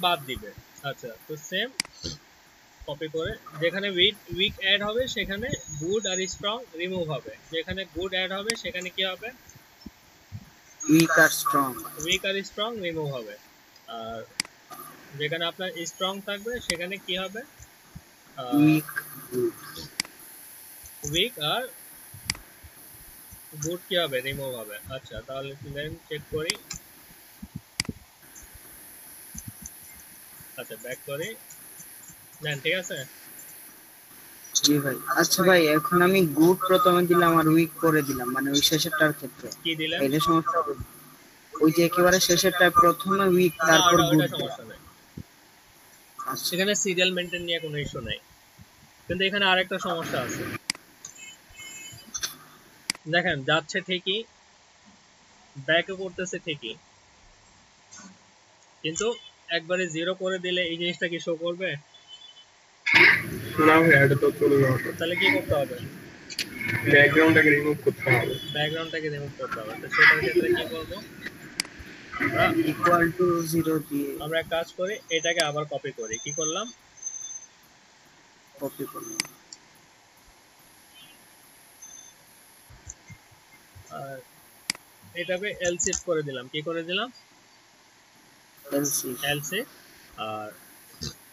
বাদ দিবে। আচ্ছা, তো সেম কপি করে যেখানে উইক অ্যাড হবে সেখানে গুড আর স্ট্রং রিমুভ হবে। যেখানে গুড অ্যাড হবে সেখানে কি হবে? উইক আর স্ট্রং রিমুভ হবে। আর যেখানে আপনার স্ট্রং থাকবে সেখানে কি হবে? উইক আর গুড কি হবে? রিমুভ হবে। আচ্ছা, তাহলে দেন চেক করি। আচ্ছা, ব্যাক করি। দেন ঠিক আছে। জি ভাই। আচ্ছা ভাই, এখন আমি গুড প্রথমে দিলাম আর উইক পরে দিলাম, মানে ওই শেষেরটার ক্ষেত্রে কি দিলেন? এটা সমস্যা হবে? ওই যে একেবারে শেষেরটা প্রথমে উইক তারপর গুড। সমস্যা নাই, সেখানে সিরিয়াল মেইনটেইন নিয়ে কোনো ইস্যু নাই। কিন্তু এখানে আরেকটা সমস্যা আছে। দেখেন যাচ্ছে ঠিকই, ব্যাকও করতেছে ঠিকই, কিন্তু একবারে 0 করে দিলে এই জিনিসটা কি শো করবে? না ভাই, এটা তো চলে যাবে। তাহলে কি করতে হবে? ব্যাকগ্রাউন্ডটাকে রিমুভ করতে হবে। তো সেটার ক্ষেত্রে কি করব? আমরা ইকুয়াল টু 0 দিয়ে আমরা এক কাজ করি, এটাকে আবার কপি করি। কি করলাম? কপি করলাম। আর এটাকে এলসিফ করে দিলাম। কি করে দিলাম? এলসিফ। আর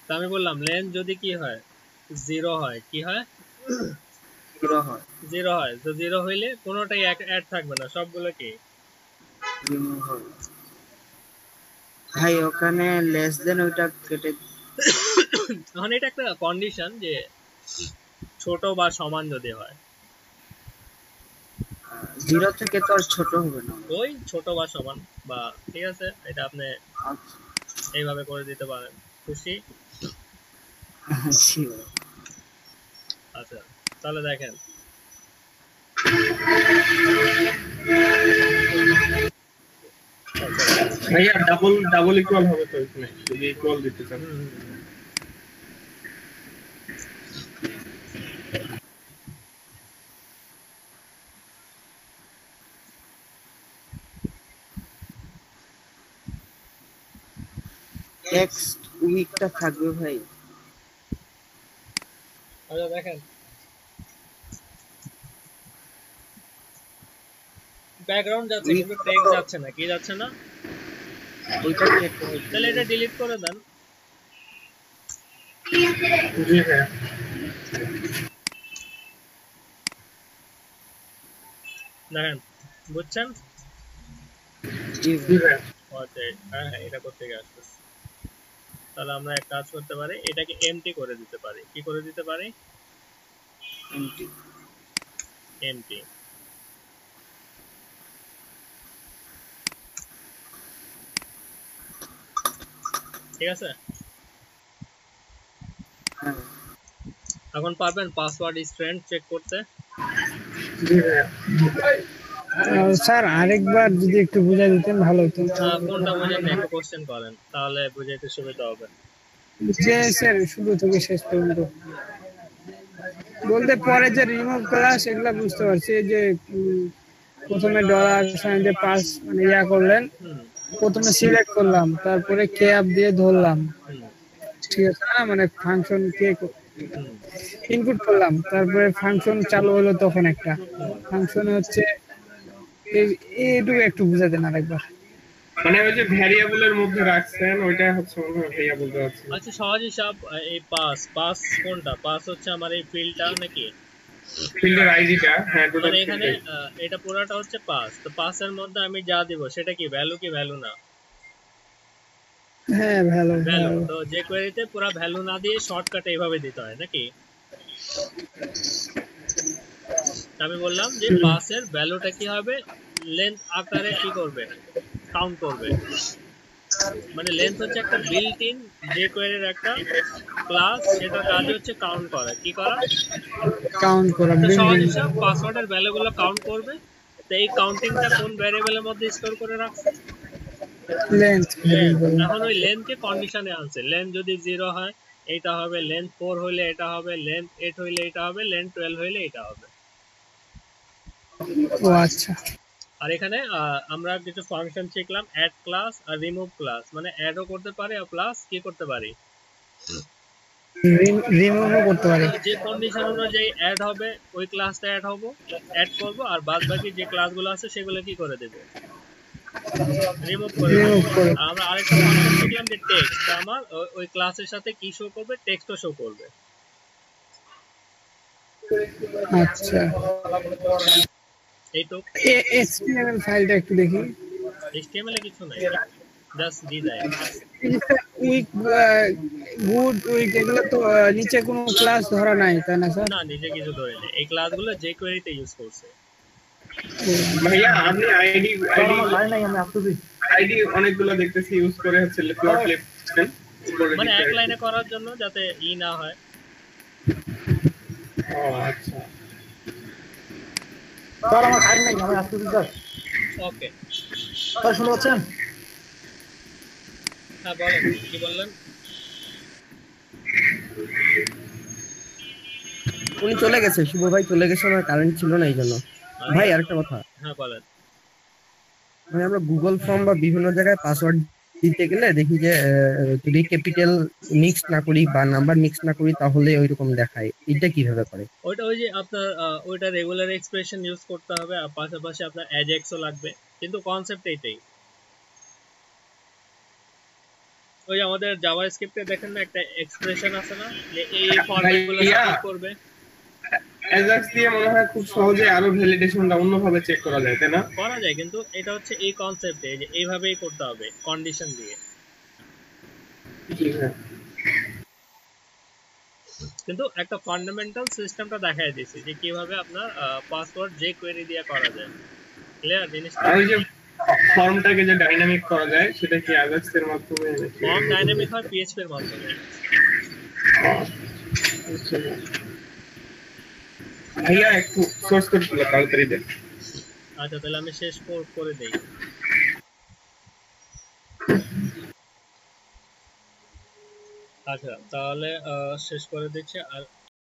তা আমি বললাম লেন্থ যদি কি হয়? 0 হয়। কি হয়? 0 হয়। তো 0 হইলে কোনোটাই অ্যাড থাকবে না, সবগুলো কি রিমুভ হবে। ভাই ওখানে লেস দেন ওইটা কেটে এখন এটা একটা কন্ডিশন যে ছোট বা সমান যদি হয়। 0 থেকে তো আর ছোট হবে না, ওই ছোট বা সমান বা ঠিক আছে, এটা আপনি এইভাবে করে দিতে পারেন। খুশি? আচ্ছা, তাহলে দেখেন ভাইয়া ডাবল ইকুয়াল হবে তো এখানে, যদি ইকুয়াল দিতে চান। টেক্সট উইকটা থাকবে ভাই। আচ্ছা দেখেন ব্যাকগ্রাউন্ড যাচ্ছে কিন্তু টেক্সট যাচ্ছে না, কি যাচ্ছে না? ওইটা কেটে তাহলে এটা ডিলিট করে দেন। জি ভাইয়া। দেখেন বুঝছেন? জি জি ভাইয়া। ওকে হ্যাঁ হ্যাঁ এটা করতে গিয়ে আসতেছে। তাহলে আমরা এক কাজ করতে পারি, এটাকে এমটি করে দিতে পারি। কি করে দিতে পারি? এমটি। এমটি। ঠিক আছে, হ্যাঁ এখন পারবেন পাসওয়ার্ড স্ট্রেংথ চেক করতে? জি ভাইয়া। স্যার আরেকবার যদি একটু বুঝাই দিতেন ভালো হতো। কোনটা বোঝেন না একটু কোশ্চেন করেন, তাহলে বুঝাইতে সুবিধা হবে। যে স্যার শুরু থেকে শেষ পর্যন্ত বলতে, পরে যে রিমুভ ক্লাস এগুলা বুঝতে পারছি, যে প্রথমে ডলার সাইন যে পাস মানে ইয়া করলেন, হুম প্রথমে সিলেক্ট করলাম, তারপরে ক্যাপ দিয়ে ধরলাম, হুম ঠিক আছে না, মানে ফাংশন কে হুম ইনপুট করলাম, তারপরে ফাংশন চালু হলো, তখন একটা ফাংশন হচ্ছে এইটুকু একটু বুঝাই দেন আরেকবার। মানে ওই যে ভ্যারিয়েবলের মধ্যে রাখছেন ওইটা হচ্ছে মনে হয় ভাইয়া বলতে পারছি। আচ্ছা সহজ হিসাব, এই পাস পাস কোনটা? পাস হচ্ছে আমার এই ফিল্ডটা নাকি? ফিল্ডের আইডিটা, হ্যাঁ টোটাল মানে এখানে ফিল্ড। এটা পুরোটা হচ্ছে পাস, তো পাসের মধ্যে আমি যা দিব সেটা কি ভ্যালু কি ভ্যালু না? হ্যাঁ ভালো ভ্যালু। ভালো। তো যে কোয়েরিতে পুরো ভ্যালু না দিয়ে শর্টকাটে এইভাবে দিতে হয় নাকি? আমি বললাম যে পাসের ভ্যালুটা কি হবে, লেন্থ আকারে কি করবে, কাউন্ট করবে। মানে লেন্থ হচ্ছে একটা বিল্ট ইন যে কোয়েরির একটা ক্লাস, সেটার কাজ হচ্ছে কাউন্ট করা। কি করা? কাউন্ট করা, তো সহজ বিল্ডিং হিসাব, পাসওয়ার্ডের ভ্যালুগুলো কাউন্ট করবে। তো এই কাউন্টিংটা কোন ভ্যারিয়েবলের মধ্যে স্টোর করে রাখছে? লেন্থ। এখন ওই লেন্থকে কন্ডিশনে আনছে, লেন্থ যদি 0 হয় এটা হবে, লেন্থ 4 হইলে এটা হবে, লেন্থ 8 হইলে এটা হবে, লেন্থ 12 হইলে এটা হবে। ও আচ্ছা। আর এখানে আমরা কিছু ফাংশন শিখলাম, অ্যাড ক্লাস আর রিমুভ ক্লাস, মানে অ্যাডও করতে পারি আর প্লাস কি করতে পারি, রিমুভও করতে পারি। যে কন্ডিশন অনুযায়ী অ্যাড হবে ওই ক্লাসটা অ্যাড করব, আর বাদ বাকি যে ক্লাসগুলো আছে সেগুলো কি করে দেব, রিমুভ করে দেব। রিমুভ করে। আর আমরা আরেকটা ফাংশন শিখলাম যে টেক্সট, আমার ওই ক্লাসের সাথে কি শো করবে, টেক্সটও শো করবে। আচ্ছা, এই তো এচটিএমএল ফাইলটা একটু দেখি। HTML এ কিছু নাই, just design. Weak, good, weak এগুলো তো নিচে কোনো ক্লাস ধরা নাই, তাই না স্যার? না নিজে কিছু ধরে নেই, এই ক্লাসগুলো যে কোয়েরিতে ইউজ করছে। ভাইয়া আপনি আইডি অনেকগুলো দেখতেছি ইউজ করে হচ্ছে প্লট লেফট, মানে এক লাইনে করার জন্য যাতে ই না হয়। ও আচ্ছা। স্যার আমার কারেন্ট নাই, আমি আসতে স্যার। ওকে স্যার শুনতে পাচ্ছেন? হ্যাঁ বলেন কি বললেন? উনি চলে গেছে, শুভ ভাই চলে গেছে, আমার কারেন্ট ছিল না এই জন্য। ভাই আরেকটা কথা, হ্যাঁ বলেন। মানে আমরা গুগল ফর্ম বা বিভিন্ন জায়গায় পাসওয়ার্ড দিতে গেলে দেখি যে যদি ক্যাপিটাল মিক্স না করি বা নাম্বার মিক্স না করি তাহলে ওইরকম দেখায়। এটা কিভাবে করে? ওইটা ওই যে আপনার ওইটা রেগুলার এক্সপ্রেশন ইউজ করতে হবে, আর পাশাপাশি আপনার অ্যাজাক্সও লাগবে, কিন্তু কনসেপ্ট এইটাই। ওই আমাদের জাভাস্ক্রিপ্টে দেখেন না একটা এক্সপ্রেশন আছে না, যে এই ফরম্যাটগুলো সাপোর্ট করবে। অ্যাজাক্স দিয়ে মনে হয় খুব সহজে আরো ভ্যালিডেশনটা অন্যভাবে চেক করা যায়, তাই না? করা যায়, কিন্তু এটা হচ্ছে এই কনসেপ্টে যে এইভাবেই করতে হবে কন্ডিশন দিয়ে। কিন্তু একটা ফান্ডামেন্টাল সিস্টেমটা দেখাই দিয়েছি যে কিভাবে আপনার পাসওয়ার্ড যে কোয়েরি দিয়ে করা যায়। ক্লিয়ার জিনিসটা? আর ওই যে ফর্মটাকে যে ডাইনামিক করা যায় সেটা কি অ্যাজাক্স এর মাধ্যমে? ফর্ম ডাইনামিক হয় PHP এর মাধ্যমে। ভাইয়া একটু সোর্স কোডগুলো তাড়াতাড়ি দেন। আচ্ছা তাহলে আমি শেষ করে দেই। আচ্ছা তাহলে শেষ করে দিচ্ছি। আর